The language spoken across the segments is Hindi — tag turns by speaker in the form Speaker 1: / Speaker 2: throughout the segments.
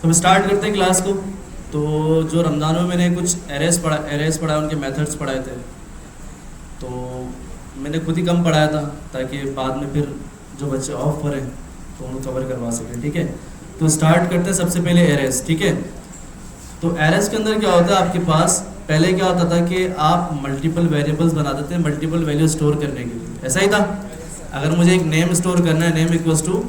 Speaker 1: तो हम स्टार्ट करते हैं क्लास को। तो जो रमज़ान में मैंने कुछ एरेस पढ़ा उनके मेथड्स पढ़ाए थे, तो मैंने खुद ही कम पढ़ाया था ताकि बाद में फिर जो बच्चे ऑफ पर हैं तो उनको कवर करवा सकें। ठीक है, तो स्टार्ट करते हैं सबसे पहले एरेस। ठीक है, तो एरेस के अंदर क्या होता है, आपके पास पहले क्या होता था कि आप मल्टीपल वेरिएबल्स बना देते हैं मल्टीपल वैल्यू स्टोर करने के लिए। ऐसा ही था, अगर मुझे एक नेम स्टोर करना है, नेम इक्वल्स टू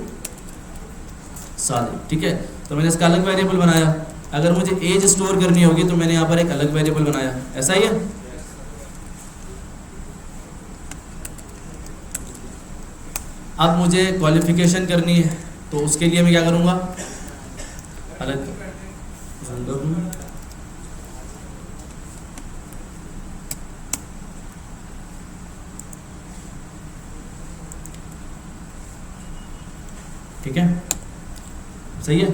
Speaker 1: सादिक। ठीक है, तो मैंने इसका अलग वेरिएबल बनाया। अगर मुझे एज स्टोर करनी होगी तो मैंने यहाँ पर एक अलग वेरिएबल बनाया। ऐसा ही है। अब मुझे क्वालिफिकेशन करनी है तो उसके लिए मैं क्या करूँगा, अलग ठीक है, सही है।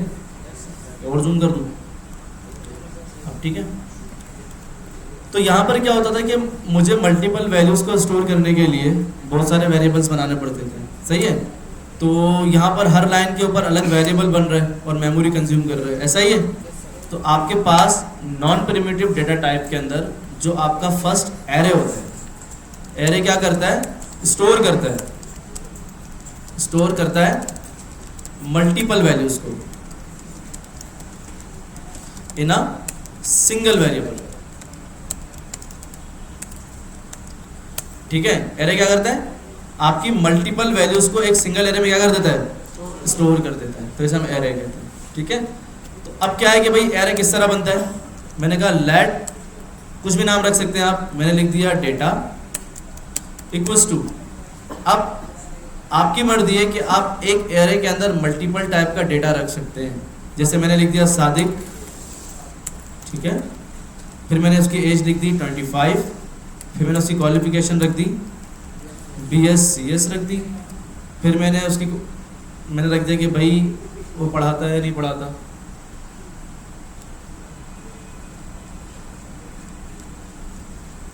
Speaker 1: और जूम कर दूँ अब, ठीक है। तो यहाँ पर क्या होता था कि मुझे मल्टीपल वैल्यूज़ को स्टोर करने के लिए बहुत सारे वेरिएबल्स बनाने पड़ते थे। सही है, तो यहाँ पर हर लाइन के ऊपर अलग वेरिएबल बन रहे हैं और मेमोरी कंज्यूम कर रहे हैं। ऐसा ही है। तो आपके पास नॉन प्रिमिटिव डेटा टाइप के अंदर जो आपका फर्स्ट एरे होता है, एरे क्या करता है, स्टोर करता है मल्टीपल वैल्यूज को इन अ सिंगल वेरिएबल। ठीक है, एरे क्या करता है, आपकी मल्टीपल वैल्यूज को एक सिंगल एरे में क्या कर देता है, स्टोर कर देता है। तो इसे हम एरे कहते हैं। ठीक है, तो अब क्या है कि भाई एरे किस तरह बनता है, मैंने कहा लेट, कुछ भी नाम रख सकते हैं आप, मैंने लिख दिया डेटा इक्वल्स टू। अब आपकी मर्जी है कि आप एक एरे के अंदर मल्टीपल टाइप का डेटा रख सकते हैं। जैसे मैंने लिख दिया सादिक, ठीक है, फिर मैंने उसकी एज लिख दी 25, फिर मैंने उसकी क्वालिफिकेशन रख दी BScs रख दी, फिर मैंने रख दिया कि भाई वो पढ़ाता है नहीं पढ़ाता।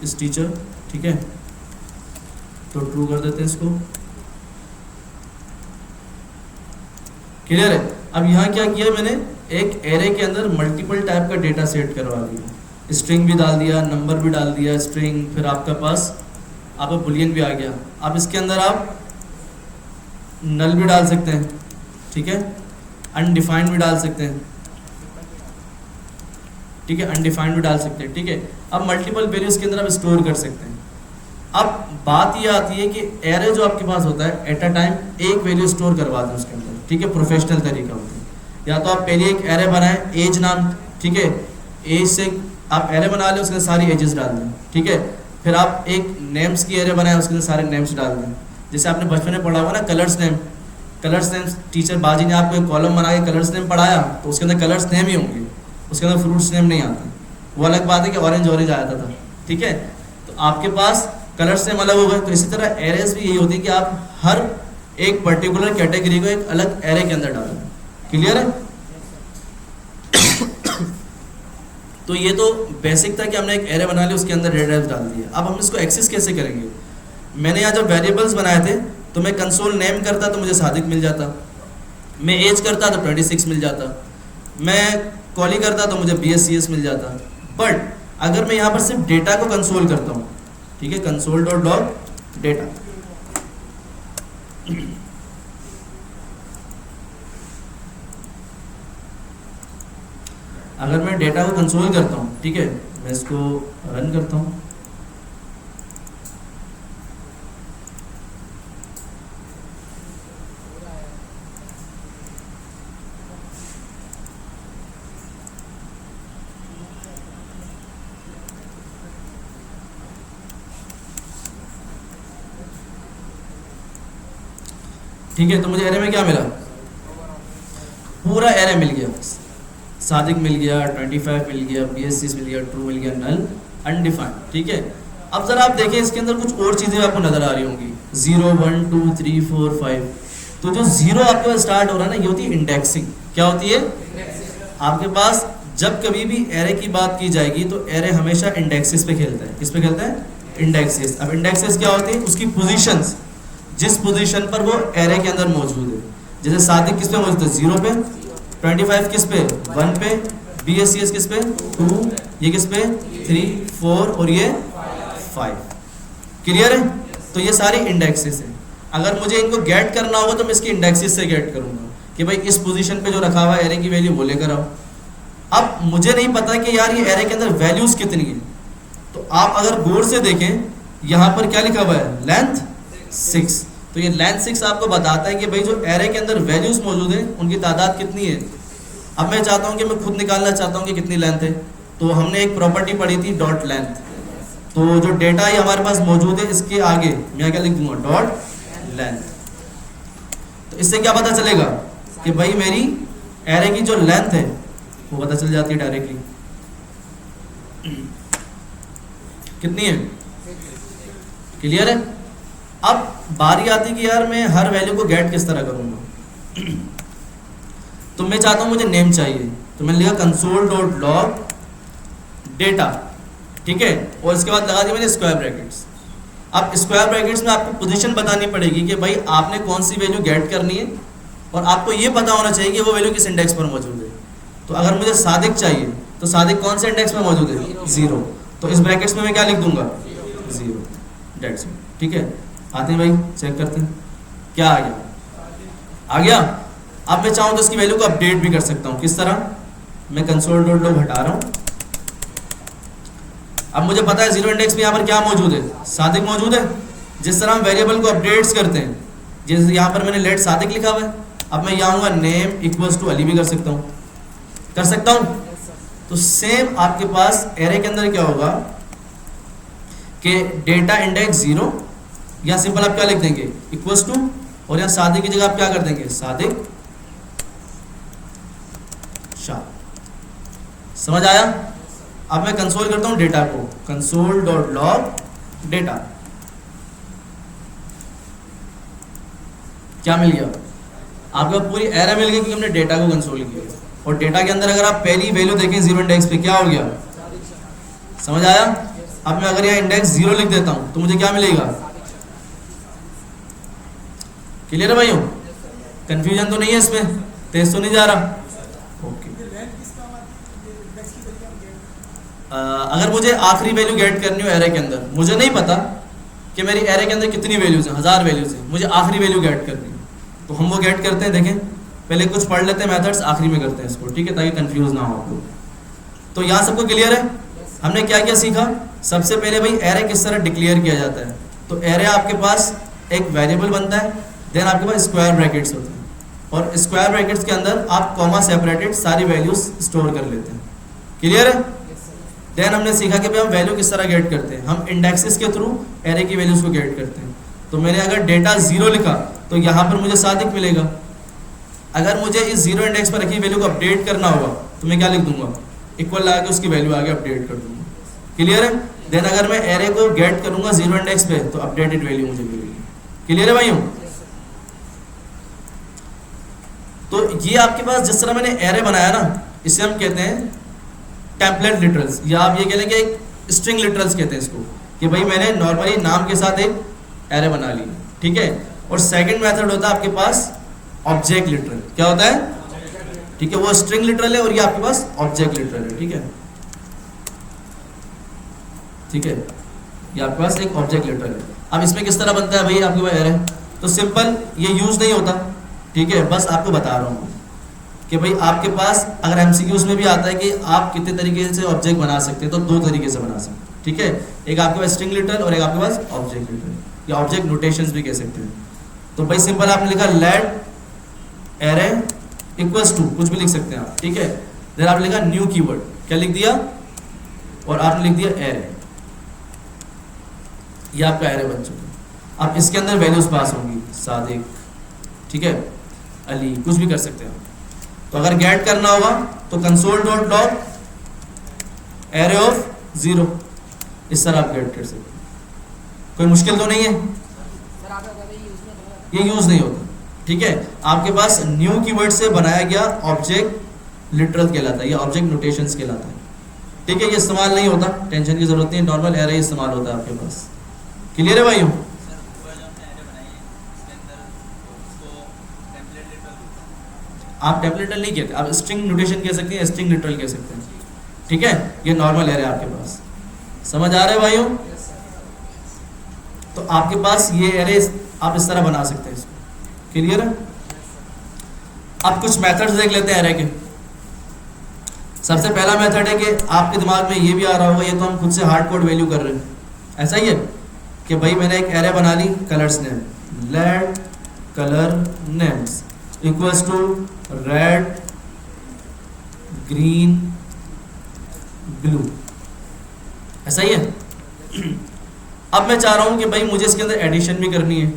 Speaker 1: इस टीचर, ठीक है, तो ट्रू कर देते हैं इसको। क्लियर है। अब यहाँ क्या किया मैंने, एक एरे के अंदर मल्टीपल टाइप का डेटा सेट करवा दिया, स्ट्रिंग भी डाल दिया, नंबर भी डाल दिया, स्ट्रिंग, फिर आपका पास आपका बुलियन भी आ गया। अब इसके अंदर आप नल भी डाल सकते हैं, ठीक है, अनडिफाइंड भी डाल सकते हैं, ठीक है, अनडिफाइंड भी डाल सकते हैं। ठीक है, अब मल्टीपल वैल्यूज के अंदर आप स्टोर कर सकते हैं। अब बात ये आती है कि एरे जो आपके पास होता है एट अ टाइम एक वैल्यू स्टोर करवा दें उसके अंदर। ठीक है, प्रोफेशनल तरीका होता है। या तो आप पहले एक एरे बनाएं, एज नाम, ठीक है, एज से आप एरे बना लें, उसके सारी एजेस डाल दें। ठीक है, फिर आप एक नेम्स की एरे बनाएं, उसके अंदर सारे नेम्स डाल दें। जैसे आपने बचपन में पढ़ा हुआ ना कलर्स नेम, टीचर बाजी ने आपको एक कॉलम बना के कलर्स नेम पढ़ाया, तो उसके अंदर कलर्स नेम ही होंगे, उसके अंदर फ्रूट्स नेम नहीं आते। वो अलग बात है कि ऑरेंज आ जाता था। ठीक है, तो आपके पास कलर्स नेम अलग हो गए। तो इसी तरह एरेस भी यही होती है कि आप हर एक पर्टिकुलर कैटेगरी को एक अलग एरे के अंदर डालें। क्लियर है। तो ये तो बेसिक था कि हमने एक एरे बना लिया, उसके अंदर डेटा डाल दिया। अब हम इसको एक्सेस कैसे करेंगे। मैंने यहाँ जब वेरिएबल्स बनाए थे तो मैं कंसोल नेम करता तो मुझे सादिक मिल जाता, मैं एज करता तो 26 मिल जाता, मैं कॉली करता तो मुझे BScs मिल जाता। बट अगर मैं यहाँ पर सिर्फ डेटा को कंसोल करता हूँ, ठीक है, कंसोल डॉट लॉग डेटा, अगर मैं डेटा को कंसोल करता हूँ, ठीक है, मैं इसको रन करता हूँ, ठीक है, तो मुझे एरे में क्या मिला, पूरा एरे मिल गया। सादिक मिल गया, 25 मिल गया, BScs मिल गया, ट्रू मिल गया, नल, अनडिफाइंड। ठीक है, अब जरा आप देखें इसके अंदर कुछ और चीज़ें आपको नज़र आ रही होंगी, 0 1 2 3 4 5। तो जो 0 आपके पास स्टार्ट हो रहा है ना, ये होती है इंडेक्सिंग। क्या होती है, आपके पास जब कभी भी एरे की बात की जाएगी तो एरे हमेशा इंडेक्सेस पे खेलता है। किस पे खेलता है, इंडेक्सेस। अब इंडेक्सेस क्या होती है, उसकी पोजीशंस, जिस पोजीशन पर वो एरे के अंदर मौजूद है। जैसे सादिक किस पे मौजूद है, 0 पे, 25 किस पे 1 पे, BSCS किस पे 2, ये किस पे 3 4 और ये 5। क्लियर है? तो ये सारी इंडेक्सेस है। अगर मुझे इनको गेट करना होगा तो मैं इसकी इंडेक्सेस से गेट करूंगा कि भाई इस पोजीशन पे जो रखा हुआ है एरे की वैल्यू वो लेकर आओ। अब मुझे नहीं पता कि यार ये एरे के अंदर वैल्यूज कितनी है, तो आप अगर गौर से देखें यहाँ पर क्या लिखा हुआ है लेंथ 6, तो ये लेंथ 6 आपको बताता है कि भाई जो एरे के अंदर वैल्यूज मौजूद है उनकी तादाद कितनी है। अब मैं चाहता हूँ कि मैं खुद निकालना चाहता हूँ कि कितनी लेंथ है, तो हमने एक प्रॉपर्टी पढ़ी थी डॉट लेंथ, तो जो डेटा ये हमारे पास मौजूद है इसके आगे मैं क्या लिख दूंगा डॉट लेंथ। तो इससे क्या पता चलेगा कि भाई मेरी एरे की जो लेंथ है वो पता चल जाती है डायरेक्टली कितनी है। क्लियर है? अब बारी आती कि यार मैं हर वैल्यू को गेट किस तरह करूंगा। तो मैं चाहता हूं मुझे नेम चाहिए, तो मैंने लिखा कंसोल डॉट लॉग डेटा, ठीक है, और इसके बाद लगा दिया मैंने स्क्वायर ब्रैकेट्स। अब स्क्वायर ब्रैकेट्स में आपको पोजीशन बतानी पड़ेगी कि भाई आपने कौन सी वैल्यू गेट करनी है, और आपको ये पता होना चाहिए कि वो वैल्यू किस इंडेक्स पर मौजूद है। तो अगर मुझे सादिक चाहिए तो सादिक कौन से इंडेक्स पर मौजूद है 0, तो इस ब्रैकेट्स में मैं क्या लिख दूंगा 0, डेट्स इट। ठीक है, आते हैं भाई चेक करते हैं क्या आ गया। आ गया। अब मैं चाहूँ तो इसकी वैल्यू को अपडेट भी कर सकता हूँ। किस तरह? मैं कंसोल डॉट लॉग हटा रहा हूँ। अब मुझे पता है 0 इंडेक्स में यहाँ पर क्या मौजूद है, सादिक मौजूद है। जिस तरह हम वेरिएबल को अपडेट्स करते हैं, जैसे यहाँ पर मैंने लेट सादिक लिखा हुआ है, अब मैं यहाँ आऊँगा नेम इक्वल्स टू अली भी कर सकता हूँ, कर सकता हूँ। तो सेम आपके पास एरे के अंदर क्या होगा कि डेटा इंडेक्स 0, या सिंपल आप क्या लिख देंगे इक्वल्स टू, और यहाँ सादिक की जगह आप क्या कर देंगे सादिक शाह। समझ आया? अब मैं कंसोल करता हूँ डेटा को, कंसोल डॉट लॉग डेटा। क्या मिल गया आपको? पूरी एरे मिल गई क्योंकि हमने डेटा को कंसोल किया। और डेटा के अंदर अगर आप पहली वैल्यू देखें 0 इंडेक्स पे क्या हो गया, समझ आया? अब मैं अगर यहाँ इंडेक्स 0 लिख देता हूँ तो मुझे क्या मिलेगा? क्लियर है भाइयों? कंफ्यूजन तो नहीं है इसमें? तेज तो नहीं जा रहा? ओके। अगर मुझे आखिरी वैल्यू गेट करनी हो एरे के अंदर, मुझे नहीं पता कि मेरी एरे के अंदर कितनी वैल्यूज हैं, 1000 वैल्यूज हैं, मुझे आखिरी वैल्यू गेट करनी है, तो हम वो गेट करते हैं। देखें पहले कुछ पढ़ लेते हैं मेथड्स, आखिरी में करते हैं इसको, ठीक है, ताकि कंफ्यूज ना हो आप लोग। तो यहाँ सबको क्लियर है? हमने क्या क्या सीखा? सबसे पहले भाई एरे किस तरह डिक्लेयर किया जाता है। तो एरे आपके पास एक वेरिएबल बनता है, देन आपके पास स्क्वायर ब्रैकेट्स होते हैं, और स्क्वायर ब्रैकेट्स के अंदर आप कॉमा सेपरेटेड सारी वैल्यूज स्टोर कर लेते हैं। क्लियर है? देन हमने सीखा कि भाई हम वैल्यू किस तरह गेट करते हैं। हम इंडेक्सेस के थ्रू एरे की वैल्यूज को गेट करते हैं। तो मैंने अगर डेटा 0 लिखा तो यहाँ पर मुझे सादिक मिलेगा। अगर मुझे इस 0 इंडेक्स पर रखी वैल्यू को अपडेट करना होगा तो मैं क्या लिख दूंगा इक्वल लगा के उसकी वैल्यू आगे अपडेट कर दूंगा। क्लियर है? देन अगर मैं एरे को गेट करूंगा 0 इंडेक्स पे तो अपडेटेड वैल्यू मुझे मिलेगी। क्लियर है भाइयों? तो ये आपके पास जिस तरह मैंने एरे बनाया ना, इसे हम कहते हैं टेम्पलेट लिटरल्स, या आप ये कह लें कि एक स्ट्रिंग लिटरल्स कहते हैं इसको, कि भाई मैंने नॉर्मली नाम के साथ एक एरे बना ली, ठीक है। और सेकंड मेथड होता है आपके पास ऑब्जेक्ट लिटरल। क्या होता है? ठीक है, वो स्ट्रिंग लिटरल है और ये आपके पास ऑब्जेक्ट लिटरल है, ठीक है, ठीक है, ये आपके पास एक ऑब्जेक्ट लिटरल है। अब इसमें किस तरह बनता है भाई आपके पास एरे? तो सिंपल, ये यूज नहीं होता, ठीक है, बस आपको बता रहा हूँ कि भाई आपके पास अगर एमसीक्यूज में भी आता है कि आप कितने तरीके से ऑब्जेक्ट बना सकते हैं, तो 2 तरीके से बना सकते हैं, ठीक है। एक आपके पास स्ट्रिंग लिटरल और एक आपके पास ऑब्जेक्ट लिटरल, या ऑब्जेक्ट नोटेशंस भी कह सकते हैं। तो भाई सिंपल आपने लिखा लेट एरे इक्वल्स टू, कुछ भी लिख सकते हैं आप, ठीक है। देन आपने लिखा न्यू कीवर्ड, क्या लिख दिया, और आपने लिख दिया एरे। ये आपका एरे बन चुका। अब इसके अंदर वैल्यूज पास होंगी, सादिक, ठीक है, अली, कुछ भी कर सकते हैं। तो अगर गेट करना होगा तो console dot log array of 0, इस तरह आप गेट कर सकते हैं। कोई मुश्किल तो नहीं है? ये यूज नहीं होता, ठीक है। आपके पास न्यू कीवर्ड से बनाया गया ऑब्जेक्ट लिटरल कहलाता है, या ऑब्जेक्ट नोटेशंस कहलाता है, ठीक है। ये इस्तेमाल नहीं होता, टेंशन की जरूरत नहीं, नॉर्मल एरे इस्तेमाल होता है आपके पास। क्लियर है भाइयों? आप टेम्पलेटल नहीं कहते, आप स्ट्रिंग नोटेशन कह सकते हैं, स्ट्रिंग न्यूट्रल कह सकते हैं, ठीक है। ये नॉर्मल एरे आपके पास, समझ आ रहा है भाइयों? तो आपके पास ये एरे आप इस तरह बना सकते हैं, इसको क्लियर है। अब कुछ मेथड्स देख लेते हैं एरे के। सबसे पहला मेथड है कि आपके दिमाग में ये भी आ रहा होगा, ये तो हम खुद से हार्ड कोड वैल्यू कर रहे हैं, ऐसा ही है कि भाई मैंने एक एरे बना ली colours name, let colour names equals to red green blue, ऐसा ही है। अब मैं चाह रहा हूं कि भाई मुझे इसके अंदर एडिशन भी करनी है,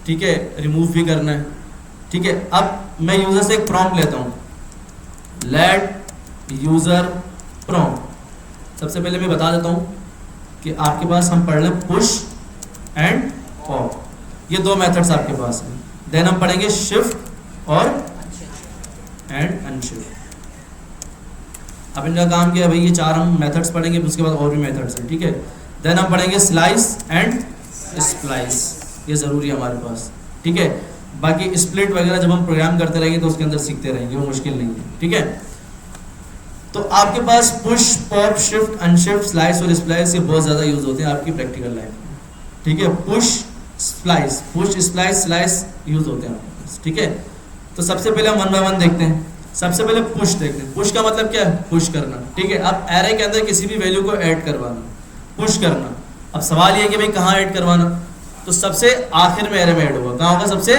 Speaker 1: ठीक है, रिमूव भी करना है, ठीक है। अब मैं यूजर से एक प्रॉम्प्ट लेता हूं, लेट यूजर प्रॉम्प्ट। सबसे पहले मैं बता देता हूं कि आपके पास हम पढ़ लें पुश एंड पॉप, ये दो मेथड्स आपके पास हैं। देन हम पढ़ेंगे शिफ्ट और एंड अनशिफ्ट। अब इनका काम क्या है भाई, ये चार हम मेथड्स पढ़ेंगे, उसके बाद और भी मेथड्स हैं, ठीक है। देन हम पढ़ेंगे स्लाइस एंड स्प्लाइस, ये जरूरी है हमारे पास, ठीक है। बाकी स्प्लिट वगैरह जब हम प्रोग्राम करते रहेंगे तो उसके अंदर सीखते रहेंगे, वो मुश्किल नहीं है, ठीक है। तो आपके पास push pop shift unshift slice और स्प्लाइस, ये बहुत ज़्यादा यूज होते हैं आपकी प्रैक्टिकल लाइफ में, ठीक है। Push splice, push splice slice use होते हैं आपके पास, ठीक है। तो सबसे पहले हम वन बाय वन देखते हैं। सबसे पहले पुश देखते हैं। पुश का मतलब क्या है, पुश करना, ठीक है। अब एरे के अंदर किसी भी वैल्यू को ऐड करवाना, पुश करना। अब सवाल ये है कि भाई कहाँ ऐड करवाना, तो सबसे आखिर में एरे में ऐड होगा, कहाँ होगा, सबसे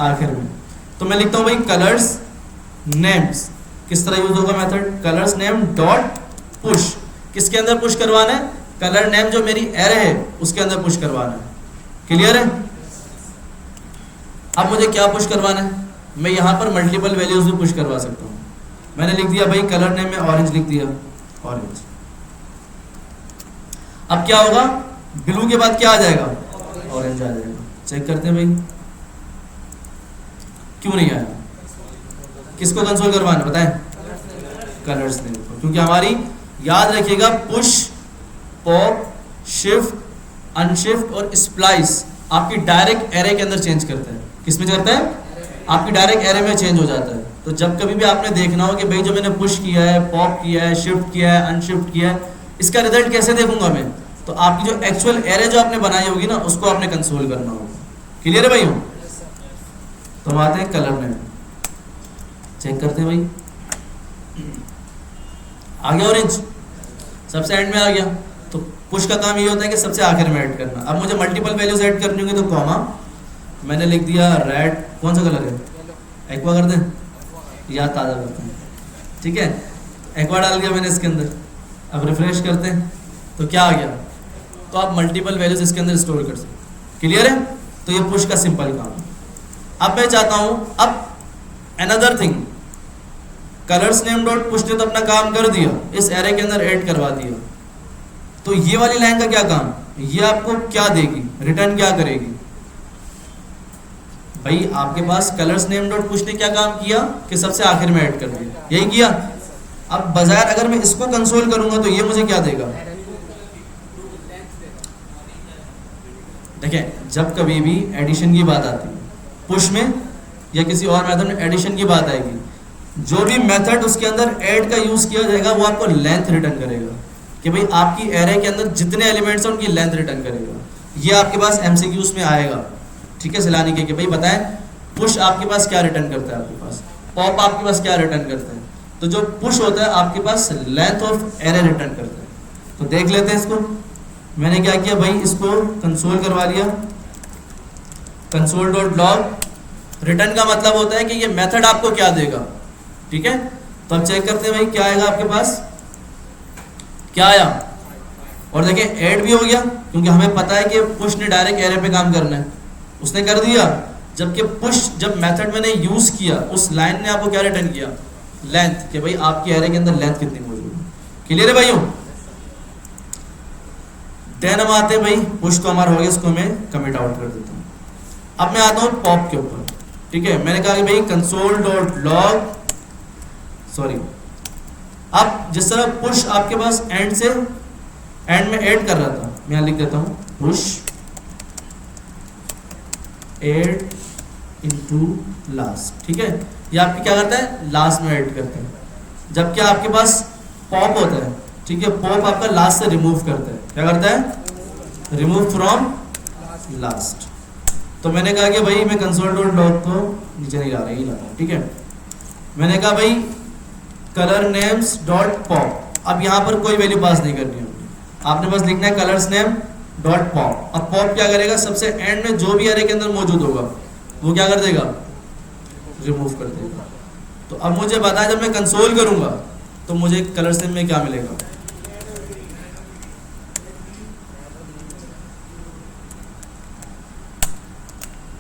Speaker 1: आखिर में। तो मैं लिखता हूँ भाई कलर्स नेम्स, किस तरह यूज होगा method, colours name dot push. किसके अंदर पुश करवाना है, कलर नेम जो मेरी एरे है उसके अंदर पुश करवाना है, क्लियर है। अब मुझे क्या पुश करवाना है, मैं यहाँ पर मल्टीपल वैल्यूज भी पुश करवा सकता हूँ। मैंने लिख दिया भाई कलर नेम में ऑरेंज लिख दिया, ऑरेंज। अब क्या होगा, ब्लू के बाद क्या आ जाएगा, ऑरेंज आ जाएगा। चेक करते हैं भाई क्यों नहीं आया, किसको कंसोल करवाना बताएं, कलर्स नेम को। क्योंकि हमारी याद रखिएगा पुश पॉप शिफ्ट अनशिफ्ट और स्प्लाइस आपकी डायरेक्ट एरे के अंदर चेंज करता है। किसमें करता है, आपकी डायरेक्ट एरे में चेंज हो जाता है। तो जब कभी भी आपने देखना हो कि भाई जो मैंने पुश किया है, पॉप किया है, शिफ्ट किया है, अनशिफ्ट किया है, इसका रिजल्ट कैसे देखूंगा मैं, तो आपकी जो एक्चुअल एरे जो आपने बनाई होगी ना उसको आपने कंसोल करना होगा, क्लियर है भाई। तो हम आते हैं कलर नेम, चेक करते हैं भाई, आ गया ऑरेंज, सबसे एंड में आ गया। तो पुश का काम ये होता है कि सबसे आखिर में ऐड करना। अब मुझे मल्टीपल वैल्यूज ऐड करनी होंगी तो कॉमा, मैंने लिख दिया रेड, कौन सा कलर है, एक्वा कर दें, याद ताज़ा करते हैं, ठीक है। एक्वा डाल दिया मैंने इसके अंदर। अब रिफ्रेश करते हैं तो क्या आ गया, तो आप मल्टीपल वैल्यूज इसके अंदर स्टोर कर सकते, क्लियर है। तो ये पुश का सिंपल काम है। अब मैं चाहता हूं, अब another thing, colours name dot push ने तो अपना काम कर दिया, इस एरे के अंदर ऐड करवा दिया। तो ये वाली लाइन का क्या काम, ये आपको क्या देगी, रिटर्न क्या करेगी भाई। आपके पास कलर्स नेम डॉट पुश ने क्या काम किया कि सबसे आखिर में ऐड कर दिया, यही किया। अब बजाय अगर मैं इसको कंसोल करूंगा तो ये मुझे क्या देगा, देखिए जब कभी भी एडिशन की बात आती है पुश में या किसी और मेथड में एडिशन की बात आएगी, जो भी मेथड उसके अंदर ऐड का यूज किया जाएगा वो आपको लेंथ रिटर्न करेगा कि भाई आपकी एरे के अंदर जितने एलिमेंट्स हैं उनकी लेंथ रिटर्न करेगा। ये आपके पास एमसीक्यूज में आएगा, ठीक है, सिलानी के कि भाई बताएं पुश आपके पास क्या रिटर्न करता है, आपके पास पॉप आपके पास क्या रिटर्न करता है। तो जो पुश होता है आपके पास लेंथ ऑफ एरे रिटर्न करता है। तो देख लेते हैं इसको। मैंने क्या किया भाई, इसको कंसोल करवा लिया, कंसोल डॉट लॉग। रिटर्न का मतलब होता है कि ये मेथड आपको क्या देगा, ठीक है। तो अब चेक करते हैं भाई क्या आएगा आपके पास, क्या आया। और देखिए ऐड भी हो गया क्योंकि हमें पता है कि पुश ने डायरेक्ट एरे पे काम करना है, उसने कर दिया। जबकि पुश जब मेथड मैंने यूज किया उस लाइन ने आपको क्या रिटर्न किया, लेंथ, कि भाई आपके एरे के अंदर लेंथ कितनी मौजूद है, क्लियर है भाइयों। देन हम आते हैं भाई, पुश तो हमारा हो गया, इसको मैं कमिट आउट कर देता हूँ। अब मैं आता हूँ पॉप के ऊपर, ठीक है। मैंने कहा कि भाई कंसोल डॉट लॉग, सॉरी, अब जिस तरह पुश आपके पास एंड से एंड में ऐड कर रहा था, मैं यहाँ लिख देता हूँ पुश ऐड इनटू लास्ट, ठीक है। ये आपकी क्या करता है, लास्ट में ऐड करता है। जबकि आपके पास पॉप होता है, ठीक है, पॉप आपका लास्ट से रिमूव करता है। क्या करता है, रिमूव फ्रॉम लास्ट। तो मैंने कहा कि भाई मैं कंसोल डॉट लॉग तो नीचे नहीं ला रहा, यही लाता हूँ, ठीक है। मैंने कहा भाई कलर नेम्स डॉट पॉप, अब यहाँ पर कोई वैल्यू पास नहीं करनी होगी, आपने बस लिखना है कलर्स नेम डॉट पॉप। अब पॉप क्या करेगा, सबसे एंड में जो भी एरे के अंदर मौजूद होगा वो क्या कर देगा, रिमूव कर देगा। तो अब मुझे पता है जब मैं कंसोल करूंगा तो मुझे कलर्स नेम में क्या मिलेगा,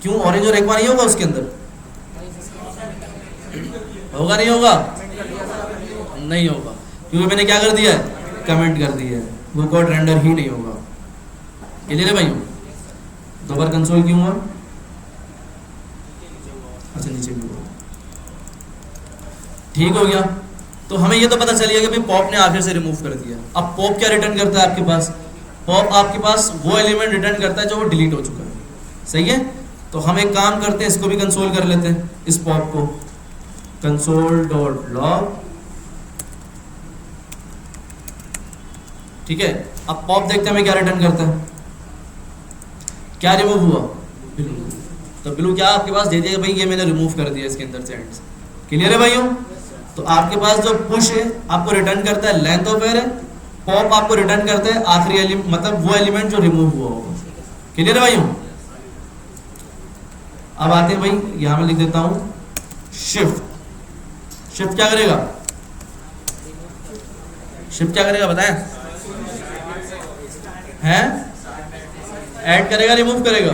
Speaker 1: क्यों ऑरेंज और एक्वा नहीं होगा उसके अंदर, होगा नहीं होगा, नहीं होगा, क्योंकि मैंने क्या कर दिया है, कमेंट कर दिया है, वो कोड रेंडर ही नहीं होगा। क्लियर है भाई, दो बार कंसोल क्यों हुआ, अच्छा नीचे भी हुआ, ठीक हो गया। तो हमें ये तो पता चल गया कि भाई पॉप ने आखिर से रिमूव कर दिया। अब पॉप क्या रिटर्न करता है आपके पास, पॉप आपके पास वो एलिमेंट रिटर्न करता है जो वो डिलीट हो चुका है, सही है। तो हम एक काम करते हैं, इसको भी कंसोल कर लेते हैं, इस पॉप को कंसोल डॉट लॉग, ठीक है। अब पॉप देखते हैं हमें क्या रिटर्न करता है, क्या रिमूव हुआ, ब्लू। तो ब्लू क्या आपके पास दे दिया भाई, ये मैंने रिमूव कर दिया इसके अंदर से एंड से। क्लियर है भाइयों। तो आपके पास जो पुश है आपको रिटर्न करता है लेंथ ऑफ एरे, पॉप आपको रिटर्न करता है आखिरी मतलब वो एलिमेंट जो रिमूव हुआ होगा। क्लियर है भाइयों। अब आते हैं भाई, यहां मैं लिख देता हूं शिफ्ट। शिफ्ट क्या करेगा, शिफ्ट क्या करेगा बताएं, हैं ऐड करेगा रिमूव करेगा,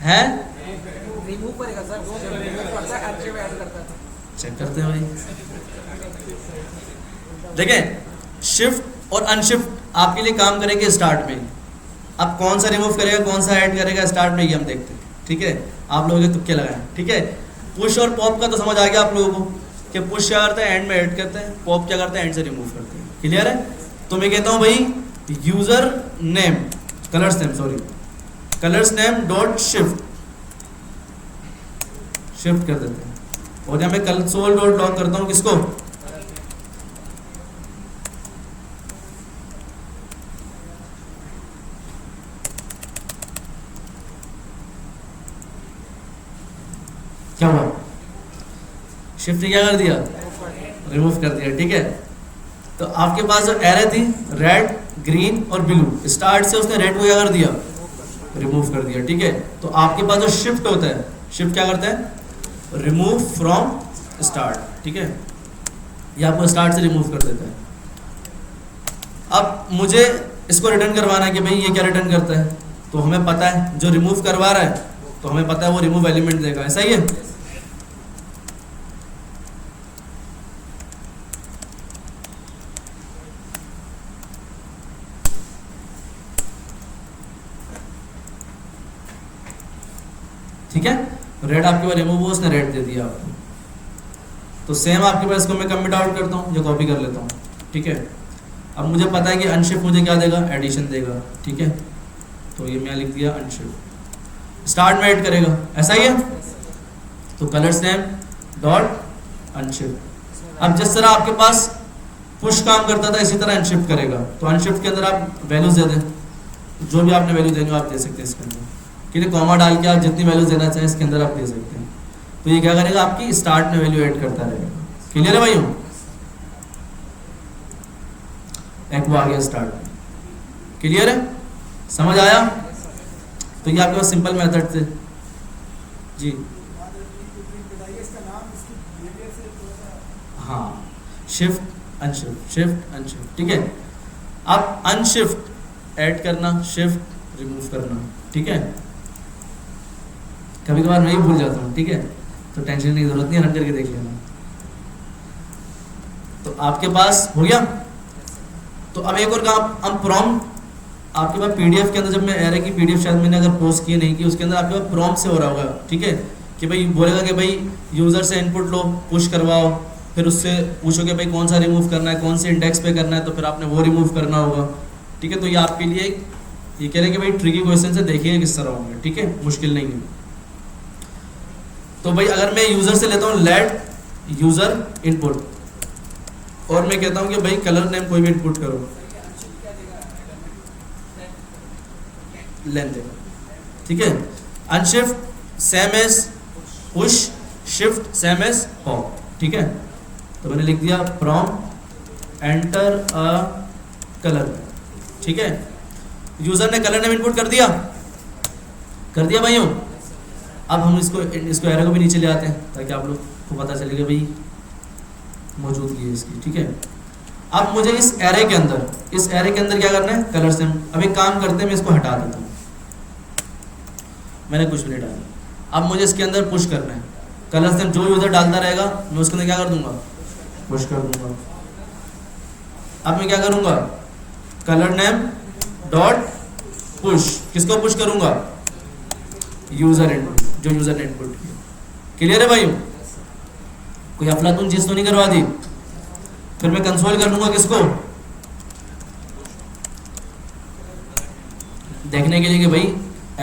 Speaker 1: हैं
Speaker 2: रिमूव करेगा सर, वो रिमूव करता है, आर्चिव ऐड करता है।
Speaker 1: चेक करते हैं भाई, देखें शिफ्ट और अनशिफ्ट आपके लिए काम करेंगे स्टार्ट में। अब कौन सा रिमूव करेगा कौन सा ऐड करेगा स्टार्ट में, ये हम देखते हैं, ठीक है। आप लोगों के तुक्के लगाएं, ठीक है। पुश और पॉप का तो समझ आ गया आप लोगों को कि पुश क्या करता है एंड में ऐड करता है, पॉप क्या करता है एंड से रिमूव करते हैं। क्लियर है। तो मैं कहता हूं भाई user name colours name, sorry colours name dot shift, shift कर देते हैं। और यहां मैं कंसोल डॉट लॉग करता हूं किसको, क्या हुआ, शिफ्ट क्या कर दिया, रिमूव कर दिया, ठीक है। तो आपके पास जो एरे थी रेड ग्रीन और ब्लू, स्टार्ट से उसने रेड को क्या कर दिया, रिमूव कर दिया, ठीक है। तो आपके पास जो शिफ्ट होता है, शिफ्ट क्या करता है, रिमूव फ्रॉम स्टार्ट, ठीक है। ये आपको स्टार्ट से रिमूव कर देता है। अब मुझे इसको रिटर्न करवाना है कि भाई ये क्या रिटर्न करता है, तो हमें पता है जो रिमूव करवा रहा है तो हमें पता है वो रिमूव एलिमेंट देगा, ऐसा ही है। ठीक है, रेड आपके पास रिमूव हुआ, उसने रेड दे दिया आपको। तो सेम आपके पास, इसको मैं कमिट आउट करता हूँ, जो कॉपी कर लेता हूँ, ठीक है। अब मुझे पता है कि अनशिफ्ट मुझे क्या देगा, एडिशन देगा, ठीक है। तो ये मैं लिख दिया अनशिफ्ट, स्टार्ट में ऐड करेगा, ऐसा ही है। तो कलर्स नेम डॉट अनशिफ्ट। अब जिस तरह आपके पास पुश काम करता था इसी तरह अनशिफ्ट करेगा। तो अनशिफ्ट के अंदर आप वैल्यूज दे दें, जो भी आपने वैल्यू देंगे आप दे सकते हैं इसके अंदर, ठीक है। कॉमा डाल के आप जितनी वैल्यूज देना चाहें इसके अंदर आप दे सकते हैं। तो ये क्या करेगा, आपकी स्टार्ट में वैल्यू ऐड करता रहेगा। क्लियर है भाइयों, एक वो आ गया स्टार्ट में, क्लियर है, समझ आया। तो ये आपके पास सिंपल मेथड थे जी। हाँ, शिफ्ट अनशिफ्ट, शिफ्ट अनशिफ्ट, ठीक है। अब अनशिफ्ट ऐड करना, शिफ्ट रिमूव करना, ठीक है। कभी कभार मैं ही भूल जाता हूँ, ठीक है, तो टेंशन की जरूरत नहीं, रन करके देख लेना। तो आपके पास हो गया। तो अब एक और काम, हम प्रॉम्प्ट आपके पास पीडीएफ के अंदर, जब मैं एरे की पीडीएफ शायद मैंने अगर पोस्ट की नहीं की, उसके अंदर आपके पास प्रॉम्प्ट से हो रहा होगा, ठीक है, कि भाई बोलेगा कि भाई यूजर से इनपुट लो, पुश करवाओ, फिर उससे पूछो कि भाई कौन सा रिमूव करना है, कौन से इंडेक्स पे करना है, तो फिर आपने वो रिमूव करना होगा, ठीक है। तो ये आपके लिए ये कह रहे हैं कि भाई ट्रिकी क्वेश्चन से देखिए किस तरह होंगे, ठीक है, मुश्किल नहीं है। तो भाई अगर मैं यूजर से लेता हूँ लेट यूजर इनपुट और मैं कहता हूँ कि भाई कलर नेम कोई भी इनपुट करो, लेन देगा, ठीक है। Unshift same as push, shift same as pop, ठीक है। तो मैंने लिख दिया फ्रॉम एंटर अ कलर, ठीक है। यूजर ने कलर नेम इनपुट कर दिया भाइयों। अब हम इसको एरो को भी नीचे ले आते हैं ताकि आप लोग को पता चलेगा भाई मौजूदगी है इसकी, ठीक है। अब मुझे इस एरे के अंदर क्या करना है, कलर सेम। अब एक काम करते हैं, मैं इसको हटा देता हूँ, मैंने कुछ भी नहीं डाला। अब मुझे इसके अंदर पुश करना है, कलर सेम जो यूजर डालता रहेगा मैं उसके अंदर क्या कर दूंगा, पुश कर दूंगा। अब मैं क्या करूंगा, कलर नेम डॉट पुश, किसको पुश करूंगा, यूजर इनपुट, जो यूजर ने इनपुट किया। क्लियर है भाई, कोई अफलातून चीज तो नहीं करवा दी। फिर मैं कंसोल कर लूंगा किसको, देखने के लिए कि भाई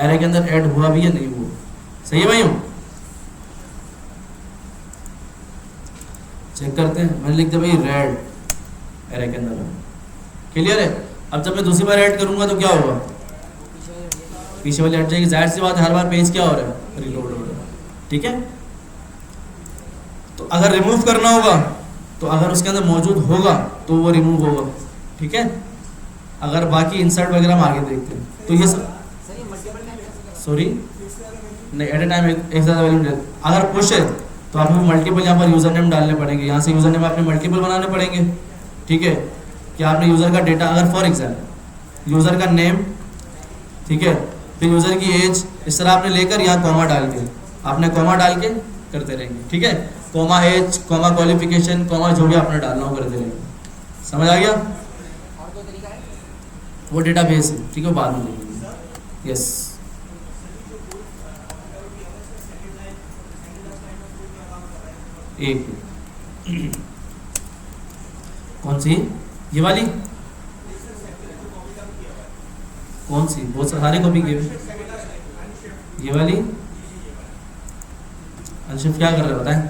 Speaker 1: एरे के अंदर ऐड हुआ भी या नहीं हुआ। सही है भाई, चेक करते हैं। मैंने लिख दिया भाई रेड एरे के अंदर। क्लियर है। अब जब मैं दूसरी बार ऐड करूंगा तो क्या होगा, पीछे वाली हट जाएगी। जाहिर सी बात है, हर बार पेज क्या हो रहा है, रिलोड हो रहा है, ठीक है। तो अगर रिमूव करना होगा तो अगर उसके अंदर मौजूद होगा तो वो रिमूव होगा, ठीक है। अगर बाकी इंसर्ट वगैरह हम आगे देखते हैं तो ये सॉरी नहीं, एट ए टाइम एक ज़्यादा वैल्यू। अगर पुश है तो आपको मल्टीपल यहाँ पर यूज़र नेम डालने पड़ेंगे, यहाँ से यूज़र नेम आपने मल्टीपल बनाने पड़ेंगे, ठीक है। कि आपने यूज़र का डेटा, अगर फॉर एग्जाम्पल यूज़र का नेम, ठीक है, फिर यूज़र की एज, इस तरह आपने लेकर यहाँ कॉमा डाल के, आपने कॉमा डाल के करते रहेंगे, ठीक है। Comma age, comma qualification, comma जो भी आपने डालना हो करते रहेंगे। समझ आ गया।
Speaker 2: और कोई तरीका है?
Speaker 1: वो डेटा बेस है, ठीक है, बाद में देखेंगे। यस, एक कौन सी, ये वाली, कौन सी, बहुत सारे कॉपी किए। ये वाली अंशिफ क्या कर रहे हो बताएं।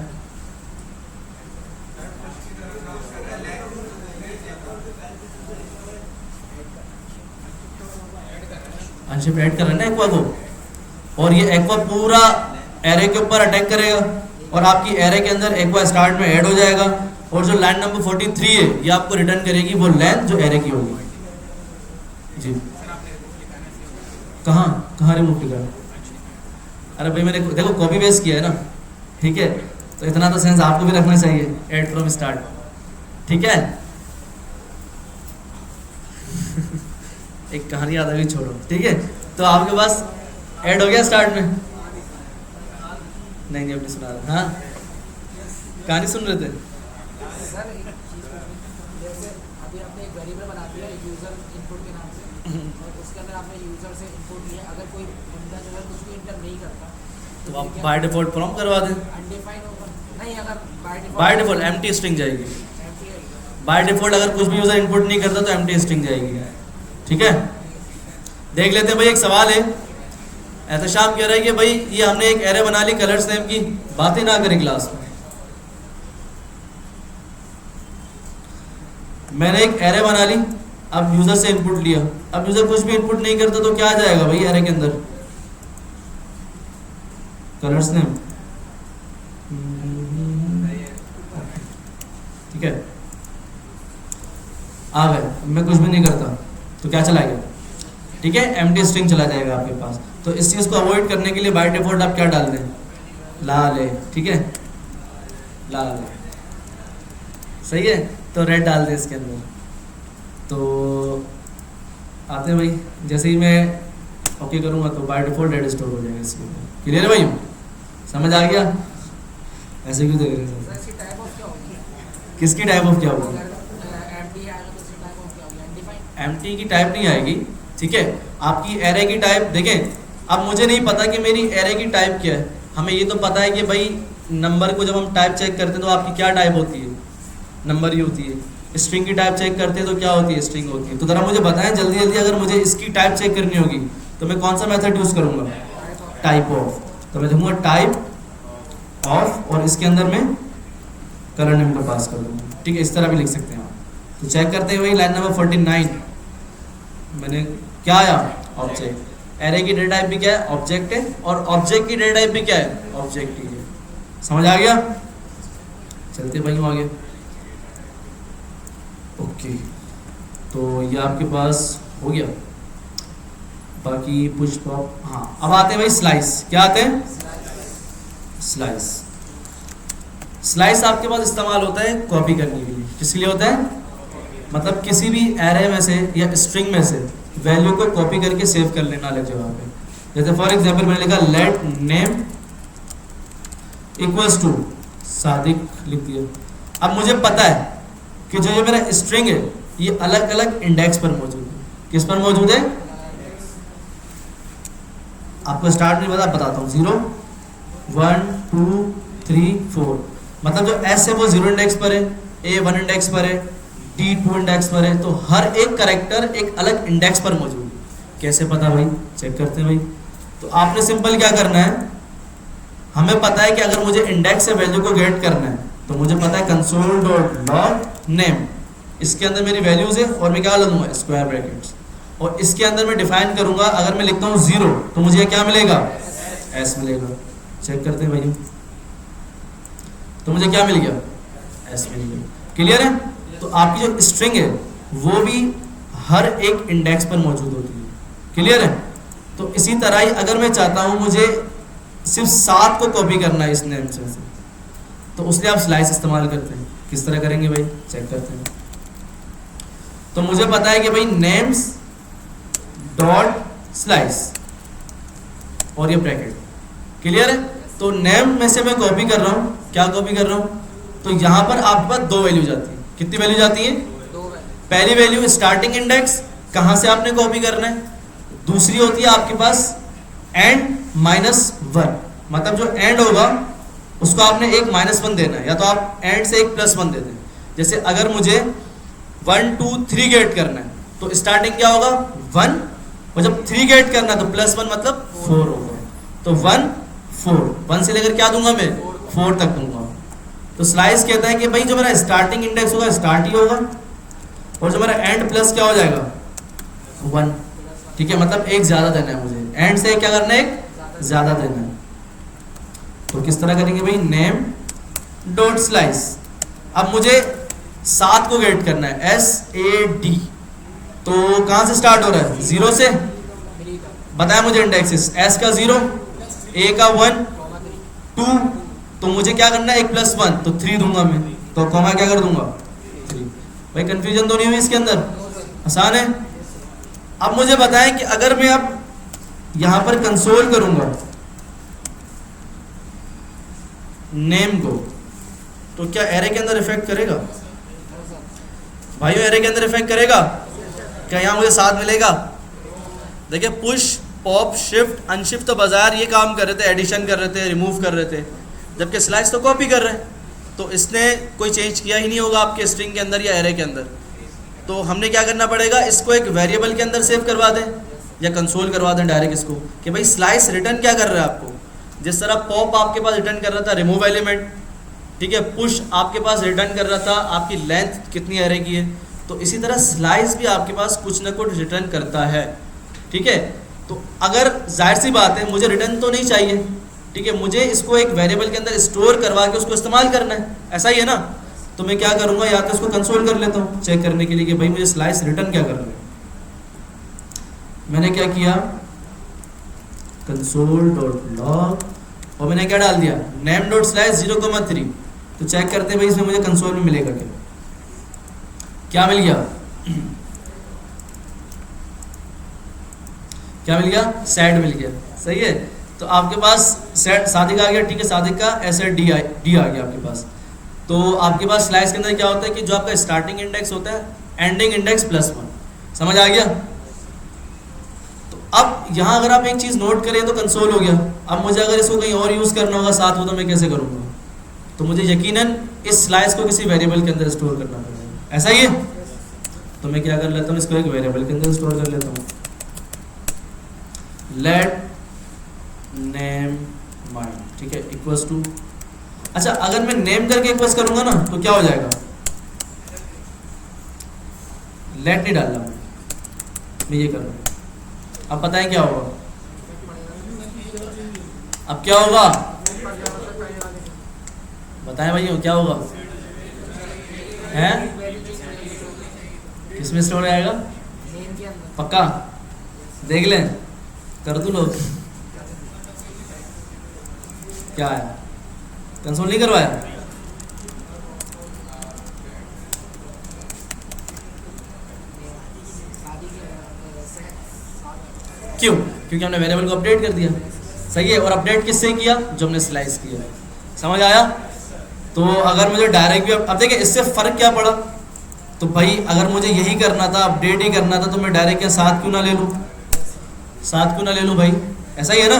Speaker 1: अंशिफ ऐड कर रहे हैं ना एक्वा को, और ये एक्वा पूरा एरे के ऊपर अटैक करेगा और आपकी एरे के अंदर एक्वा स्टार्ट में ऐड हो जाएगा। और जो लाइन नंबर 43 है ये आपको रिटर्न करेगी वो लेंथ जो एरे की होगी। जी, कहाँ कहाँ रिमूव किया। अरे भाई मैंने देखो कॉपी पेस्ट किया है ना, ठीक है, तो इतना तो सेंस आपको भी रखना चाहिए। ऐड फ्रॉम स्टार्ट, ठीक है। एक कहानी याद आ गई, छोड़ो, ठीक है। तो आपके पास ऐड हो गया स्टार्ट में, नहीं अपनी सुना रहा। हाँ, कहानी सुन रहे थे।
Speaker 2: सर एक चीज़ जैसे अभी आपने एक वेरिएबल बना दिया एक यूज़र इनपुट के नाम से, और उसके अंदर आपने यूज़र से इनपुट लिया। अगर कोई बंदा जो है कुछ भी इंटर नहीं करता
Speaker 1: तो आप बाय डिफॉल्ट प्रॉम्प्ट करवा दें।
Speaker 2: अनडिफाइंड होगा नहीं, अगर
Speaker 1: बाय डिफॉल्ट एम्प्टी स्ट्रिंग जाएगी।
Speaker 2: empty है।
Speaker 1: बाय डिफॉल्ट अगर कुछ भी यूजर इनपुट नहीं करता तो एम्प्टी स्ट्रिंग जाएगी, ठीक है। देख लेते हैं भाई, एक सवाल है। एहतशाम कह रहा है कि भाई ये हमने एक एरे बना ली कलर्स नेम की, बातें ना करें क्लास में। मैंने एक एरे बना ली, अब यूजर से इनपुट लिया, अब यूजर कुछ भी इनपुट नहीं करता तो क्या आ जाएगा भाई एरे के अंदर, कलर्स नेम, ठीक है। आ गए, मैं कुछ भी नहीं करता तो क्या चला गया, ठीक है, एम्प्टी स्ट्रिंग चला जाएगा आपके पास। तो इस चीज़ को अवॉइड करने के लिए बाय डिफॉल्ट आप क्या डाल दें, लाल है, ठीक है, लाल है, सही है। तो रेड डाल दें इसके अंदर। तो आते हैं भाई, जैसे ही मैं ओके करूँगा तो बाय डिफॉल्ट रेड स्टोर हो जाएगा इसके अंदर। क्लियर है भाई, समझ आ गया। ऐसे क्यों देख रहे हैं
Speaker 2: सर इसकी टाइप ऑफ क्या होगी?
Speaker 1: किसकी टाइप ऑफ क्या होगी,
Speaker 2: अगर एम्प्टी आएगा तो इसकी टाइप ऑफ क्या होगी? अनडिफाइंड।
Speaker 1: एम्प्टी की टाइप नहीं आएगी, ठीक है। आपकी एरे की टाइप देखें, अब मुझे नहीं पता कि मेरी एरे की टाइप क्या है। हमें ये तो पता है कि भाई नंबर को जब हम टाइप चेक करते हैं तो आपकी क्या टाइप होती है, नंबर ही होती है। स्ट्रिंग की टाइप चेक करते हैं तो क्या होती है, स्ट्रिंग होती है। तो ज़रा मुझे बताएं जल्दी जल्दी, अगर मुझे इसकी टाइप चेक करनी होगी तो मैं कौन सा मेथड यूज़ करूँगा, टाइप ऑफ। तो मैं देखूँगा टाइप ऑफ और इसके अंदर में कलर नेम को पास कर दूंगा, ठीक है। इस तरह भी लिख सकते हैं आप। तो चेक करते हैं वही लाइन नंबर 49 मैंने क्या आया, ऑब्जेक्ट। एरे की डेटा टाइप भी क्या है, ऑब्जेक्ट है, और ऑब्जेक्ट की डेटा टाइप भी क्या है, ऑब्जेक्ट ही है। समझ आ गया? चलते भाई आगे। ओके, तो ये आपके पास हो गया। बाकी पुश पॉप, हाँ अब आते हैं भाई स्लाइस। क्या आते हैं? स्लाइस। स्लाइस आपके पास इस्तेमाल होता है कॉपी करने के लिए। किसके लिए होता है? मतलब किसी भी एरे में से या स्ट्रिंग में से वैल्यू को कॉपी करके सेव कर लेना अलग जगह पे। जैसे फॉर एग्जांपल मैंने लिखा let name equals to Sadiq लिख दिया। अब मुझे पता है कि जो ये मेरा स्ट्रिंग है ये अलग अलग इंडेक्स पर मौजूद है। किस पर मौजूद है? आपको स्टार्ट नहीं पता, बताता हूँ। 0 1 2 3 4, मतलब जो एस है वो 0 इंडेक्स पर है, ए 1 इंडेक्स पर है, टी 2 इंडेक्स पर है। तो हर एक कैरेक्टर एक अलग इंडेक्स पर मौजूद है। कैसे पता भाई? चेक करते हैं भाई। तो आपने सिंपल क्या करना है, हमें पता है कि अगर मुझे इंडेक्स से वैल्यू को गेट करना है तो मुझे पता है कंसोल डॉट लॉग नेम, इसके अंदर मेरी वैल्यूज है और मैं क्या लूँगा, स्क्वायर ब्रैकेट्स, और इसके अंदर मैं डिफाइन करूंगा। अगर मैं लिखता हूँ 0 तो मुझे क्या मिलेगा, एस मिलेगा। चेक करते हैं भाई, तो मुझे क्या मिल गया, एस मिल गया। क्लियर है? तो आपकी जो स्ट्रिंग है वो भी हर एक इंडेक्स पर मौजूद होती है। क्लियर है? तो इसी तरह ही अगर मैं चाहता हूं मुझे सिर्फ 7 को कॉपी करना है इस नेम से, तो उसलिए आप स्लाइस इस्तेमाल करते हैं। किस तरह करेंगे भाई? चेक करते हैं। तो मुझे पता है कि भाई नेम्स डॉट स्लाइस और ये ब्रैकेट। क्लियर है? तो नेम में से मैं कॉपी कर रहा हूं। क्या कॉपी कर रहा हूं? तो यहां पर आपके पास 2 वैल्यू जाती है। कितनी वैल्यू जाती है? पहली वैल्यू स्टार्टिंग इंडेक्स, कहां से आपने कॉपी करना है। दूसरी होती है आपके पास एंड -1, मतलब जो एंड होगा उसको आपने एक -1 देना है, या तो आप एंड से एक +1 दे दें। जैसे अगर मुझे 1 2 3 गेट करना है तो स्टार्टिंग क्या होगा, 1, और जब 3 गेट करना है तो +1 मतलब 4 होगा। तो 1 4, 1 से लेकर क्या दूंगा मैं, 4 तक दूंगा। तो स्लाइस कहता है कि भाई जो मेरा स्टार्टिंग इंडेक्स होगा स्टार्ट ही होगा, और जो मेरा एंड प्लस क्या हो जाएगा, 1। ठीक है, मतलब एक ज्यादा देना है मुझे, एंड से क्या करना है, एक ज्यादा देना है। तो किस तरह करेंगे भाई, नेम डॉट स्लाइस। अब मुझे 7 को गेट करना है, SAD, तो कहां से स्टार्ट हो रहा है, 0 से। बताया मुझे इंडेक्सेस, S का 0, A का 1 2, तो मुझे क्या करना है, एक +1 तो 3 दूंगा मैं, तो कॉमा क्या कर दूंगा, 3। भाई कंफ्यूजन तो नहीं हुई इसके अंदर? आसान है। अब मुझे बताएं कि अगर मैं अब यहां पर कंसोल करूंगा नेम को, तो क्या एरे के अंदर इफेक्ट करेगा भाइयों? एरे के अंदर इफेक्ट करेगा क्या? यहां मुझे 7 मिलेगा। देखिए पुश पॉप शिफ्ट अनशिफ्ट तो बाजार ये काम कर रहे थे, एडिशन कर रहे थे, रिमूव कर रहे थे, जबकि स्लाइस तो कॉपी कर रहे हैं। तो इसने कोई चेंज किया ही नहीं होगा आपके स्ट्रिंग के अंदर या एरे के अंदर। तो हमने क्या करना पड़ेगा, इसको एक वेरिएबल के अंदर सेव करवा दें या कंसोल करवा दें डायरेक्ट इसको, कि भाई स्लाइस रिटर्न क्या कर रहा है आपको। जिस तरह पॉप आपके पास रिटर्न कर रहा था रिमूव एलिमेंट, ठीक है, पुश आपके पास रिटर्न कर रहा था आपकी लेंथ कितनी एरे की है, तो इसी तरह स्लाइस भी आपके पास कुछ ना कुछ रिटर्न करता है। ठीक है, तो अगर जाहिर सी बात है मुझे रिटर्न तो नहीं चाहिए, ठीक है, मुझे इसको एक वेरिएबल के अंदर स्टोर करवा के उसको इस्तेमाल करना है, ऐसा ही है ना। तो मैं क्या करूंगा, या तो इसको कंसोल कर लेता हूँ चेक करने के लिए कि भाई मुझे स्लाइस रिटर्न क्या कर रहा है। मैंने क्या किया, कंसोल डॉट लॉग, और मैंने क्या डाल दिया, नेम डॉट स्लाइस 0,3। तो चेक करते हैं भाई इसमें मुझे कंसोल में मिलेगा क्या, क्या मिल गया, क्या मिल गया, सेट मिल गया। सही है, तो आपके पास सेट सादिक आ गया, ठीक है, सादिक का SAD आ गया आपके पास। तो आपके पास स्लाइस के अंदर क्या होता है कि जो आपका स्टार्टिंग इंडेक्स होता है एंडिंग इंडेक्स +1, समझ आ गया। तो अब यहाँ अगर आप एक चीज़ नोट करें तो कंसोल हो गया। अब मुझे अगर इसको कहीं और यूज़ करना होगा साथ हो, तो मैं कैसे करूँगा, तो मुझे यकीनन इस स्लाइस को किसी वेरिएबल के अंदर स्टोर करना पड़ेगा, ऐसा ही है। तो मैं क्या कर लेता हूँ, इसको एक वेरिएबल के अंदर स्टोर कर लेता हूँ, लेट नेम माइन, ठीक है, इक्वल्स टू अच्छा, अगर मैं नेम करके एक बस करूंगा ना तो क्या हो जाएगा? लेट नहीं डालना, मैं ये कर रहा हूं। अब बताएं क्या होगा? अब क्या होगा बताएं भाई, क्या होगा? हैं? किसमें स्टोर हो जाएगा?
Speaker 2: नेम के अंदर।
Speaker 1: पक्का देख लें, कर दूं लोग। क्या है, कंसोल नहीं करवाया? क्यों? क्योंकि हमने वेरिएबल को अपडेट कर दिया। सही है। और अपडेट किससे किया? जो हमने स्लाइस किया। समझ आया? तो अगर मुझे डायरेक्ट भी, अब देखिए इससे फर्क क्या पड़ा। तो भाई अगर मुझे यही करना था, अपडेट ही करना था, तो मैं डायरेक्ट क्या 7 क्यों ना ले लूँ? 7 क्यों ना ले लूँ भाई? ऐसा ही है ना।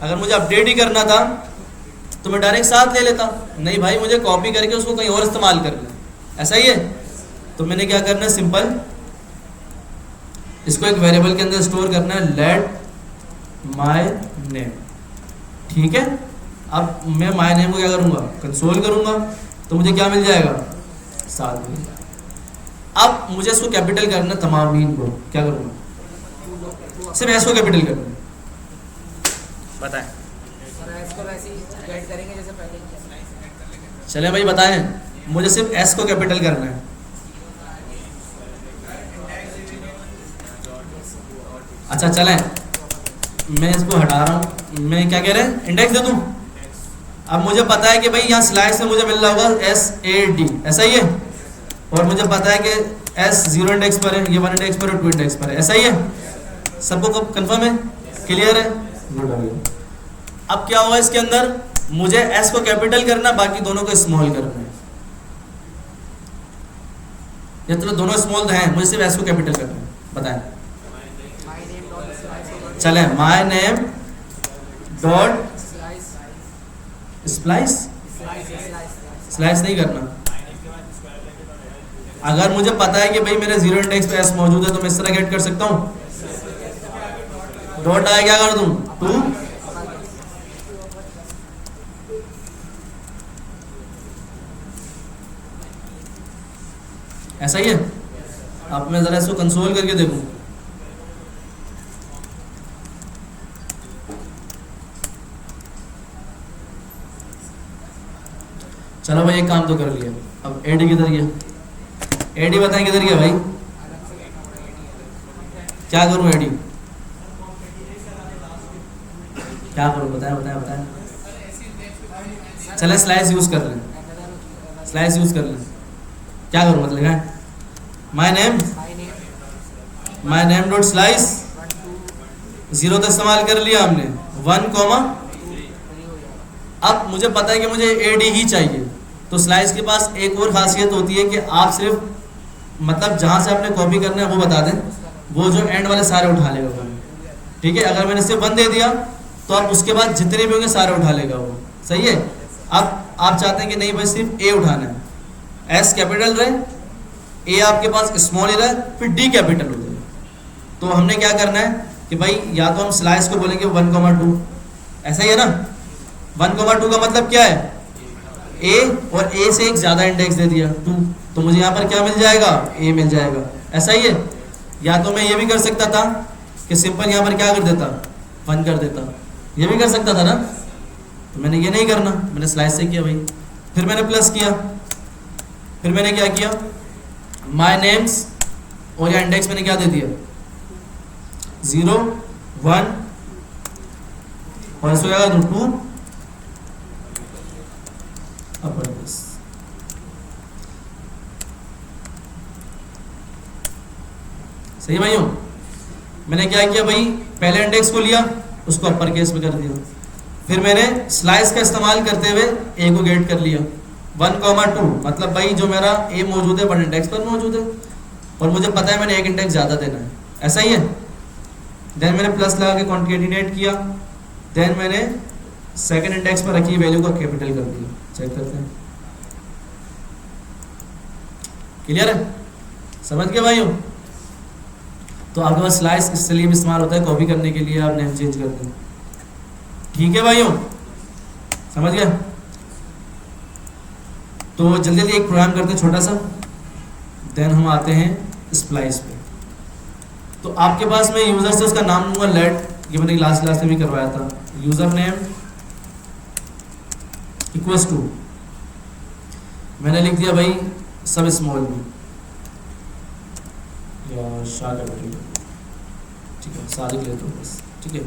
Speaker 1: अगर मुझे अपडेट ही करना था तो मैं डायरेक्ट 7 ले लेता। नहीं भाई, मुझे कॉपी करके उसको कहीं और इस्तेमाल कर ले। ऐसा ही है। तो मैंने क्या करना है, सिंपल इसको एक वेरिएबल के अंदर स्टोर करना है, लेट माय नेम। ठीक है। अब मैं माय नेम को क्या करूंगा, कंसोल करूंगा, तो मुझे क्या मिल जाएगा? 7 मिल जाएगा। अब मुझे इसको कैपिटल करना है, तमामीन को क्या करूंगा? सिर्फ एस को कैपिटल करना है। बताएं।
Speaker 2: इसको वैसे ही ऐड करेंगे जैसे पहले किया।
Speaker 1: चले भाई बताएं, मुझे सिर्फ एस को कैपिटल करना है। अच्छा चलें, मैं इसको हटा रहा हूँ। मैं क्या कह रहे हैं, इंडेक्स दे दूँ। अब मुझे पता है कि भाई यहाँ स्लाइस में मुझे मिल रहा होगा SAD, ऐसा ही है। और मुझे पता है कि S 0 इंडेक्स पर है, ये 1 इंडेक्स पर है, 2 इंडेक्स पर है, ऐसा ही है। सबको कब कंफर्म है, क्लियर है? अब क्या होगा इसके अंदर, मुझे S को कैपिटल करना, बाकी दोनों को स्मॉल करना है। ये तो दोनों स्मॉल हैं, मुझे सिर्फ S को कैपिटल करना है। बताएं। चले, my name dot splice, slice नहीं करना। अगर मुझे पता है कि भाई मेरे 0 इंडेक्स पे S मौजूद है तो मैं इस तरह गेट कर सकता हूँ। डॉट आया, क्या कर दूं, 2। ऐसा ही है। अब मैं जरा इसको कंसोल करके देखूं। चलो भाई, एक काम तो कर लिया। अब एडी किधर गया? एडी बताएं किधर गया भाई? क्या करूं एडी? क्या करूं, बताएं बताएं बताएं। चले स्लाइस यूज कर लें, स्लाइस यूज कर लें। क्या करूं मतलब है, माय नेम डॉट स्लाइस 0 तो इस्तेमाल कर लिया हमने, 1, अब मुझे पता है कि मुझे एडी ही चाहिए। तो स्लाइस के पास एक और खासियत होती है कि आप सिर्फ मतलब जहाँ से आपने कॉपी करना है वो बता दें, वो जो एंड वाले सारे उठा लेगा वो। ठीक है। अगर मैंने सिर्फ 1 दे दिया तो आप उसके बाद जितने भी होंगे सारे उठा लेगा वो। सही है। अब आप चाहते हैं कि नहीं भाई सिर्फ ए उठाना है, एस कैपिटल रहे, ए आपके पास स्मॉल ही रहे, फिर डी कैपिटल हो जाए। तो हमने क्या करना है कि भाई या तो हम स्लाइस को बोलेंगे 1,2, ऐसा ही है ना। 1,2 का मतलब क्या है, ए और ए से एक ज़्यादा इंडेक्स दे दिया 2, तो मुझे यहाँ पर क्या मिल जाएगा, ए मिल जाएगा। ऐसा ही है। या तो मैं ये भी कर सकता था कि सिंपल यहाँ पर क्या कर देता, 1 कर देता, ये भी कर सकता था ना। तो मैंने ये नहीं करना, मैंने स्लाइस से किया भाई। फिर मैंने प्लस किया, फिर मैंने क्या किया, माय नेम्स, और यहाँ इंडेक्स मैंने क्या दे दिया 0, 1, और इसको क्या कर दूँ 2 अपर दिस। सही भाइयों। मैंने क्या किया भाई, पहले इंडेक्स को लिया, उसको अपर केस में कर दिया। फिर मैंने स्लाइस का इस्तेमाल करते हुए ए को गेट कर लिया 1,2, मतलब भाई जो मेरा ए मौजूद है 1 इंडेक्स पर मौजूद है, और मुझे पता है मैंने 1 इंडेक्स ज़्यादा देना है। ऐसा ही है। देन मैंने प्लस लगा के कॉन्केटिनेट किया, देन मैंने सेकंड इंडेक्स पर रखी वैल्यू को कैपिटल कर दिया। चेक करते हैं, क्लियर है? समझ गए भाइयों? तो आपके पास स्लाइस इसके लिए भी इस्तेमाल होता है, कॉपी करने के लिए आप नेम चेंज कर दें। ठीक है भाइयों, समझ गए? तो जल्दी जल्दी एक प्रोग्राम करते हैं छोटा सा, देन हम आते हैं स्प्लाइस पे। तो आपके पास मैं यूज़र से उसका नाम लूँगा लेट, ये मैंने लास्ट क्लास में भी करवाया था, यूज़र नेम इक्वल्स टू, मैंने लिख दिया भाई सब स्मॉल में या शाह कैपिटल, ठीक है सादिक लेता हूँ बस, ठीक है।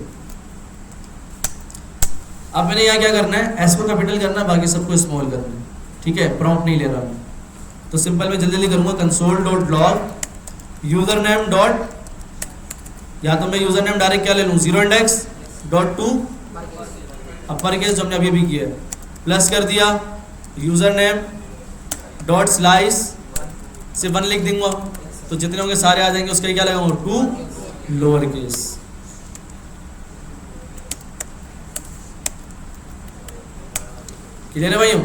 Speaker 1: अब मैंने यहाँ क्या करना है, एस को कैपिटल करना है, बाकी सबको स्मॉल करना है, ठीक है। प्रॉम्प्ट नहीं ले रहा मैं, तो सिंपल मैं जल्दी जल्दी करूँगा, console dot log user name dot, या तो मैं यूज़र नेम डायरेक्ट क्या ले लूँ, zero index dot to upper case जो हमने अभी भी किया है, प्लस कर दिया यूज़र नेम डॉट स्लाइस से 1 लिख दूंगा, तो जितने होंगे सारे आ जाएंगे, उसका क्या लगाऊंगा 2 लोअर केस। क्लियर है भाइयों?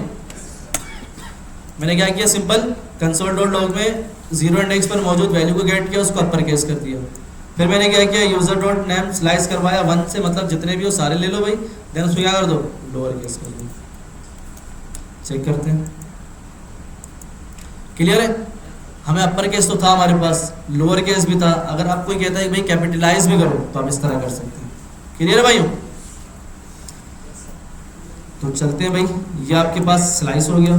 Speaker 1: मैंने क्या किया, सिंपल कंसोल डॉट लॉग में जीरो इंडेक्स पर मौजूद वैल्यू को गेट किया, उसको अपर केस कर दिया। फिर मैंने क्या किया, यूजर डॉट नेम स्लाइस करवाया 1 से, मतलब जितने भी हो सारे ले लो भाई, देन उसको क्या कर दो, लोअर केस कर दो। चेक करते हैं, क्लियर है? हमें अपर केस तो था हमारे पास, लोअर केस भी था, अगर आप कोई कहता है कि भाई कैपिटलाइज भी करो तो आप इस तरह कर सकते हैं। क्लियर है भाइयों? तो चलते हैं भाई, ये आपके पास स्लाइस हो गया।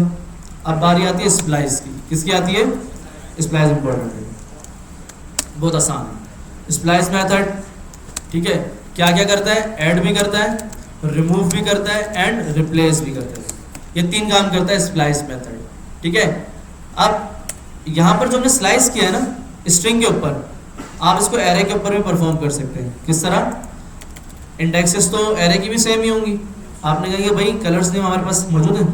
Speaker 1: अब बारी आती है स्प्लाइस की। किसकी आती है? स्प्लाइस इंपॉर्टेंट है, बहुत आसान है स्प्लाइस मेथड, ठीक है। क्या क्या करता है, ऐड भी करता है, रिमूव भी करता है एंड रिप्लेस भी करता है। ये 3 काम करता है स्प्लाइस मेथड, ठीक है। अब यहाँ पर जो हमने स्लाइस किया है ना स्ट्रिंग के ऊपर, आप इसको एरे के ऊपर भी परफॉर्म कर सकते हैं। किस तरह? इंडेक्सेस तो एरे की भी सेम ही होंगी। आपने कहा कि भाई कलर्स नेम हमारे पास मौजूद हैं,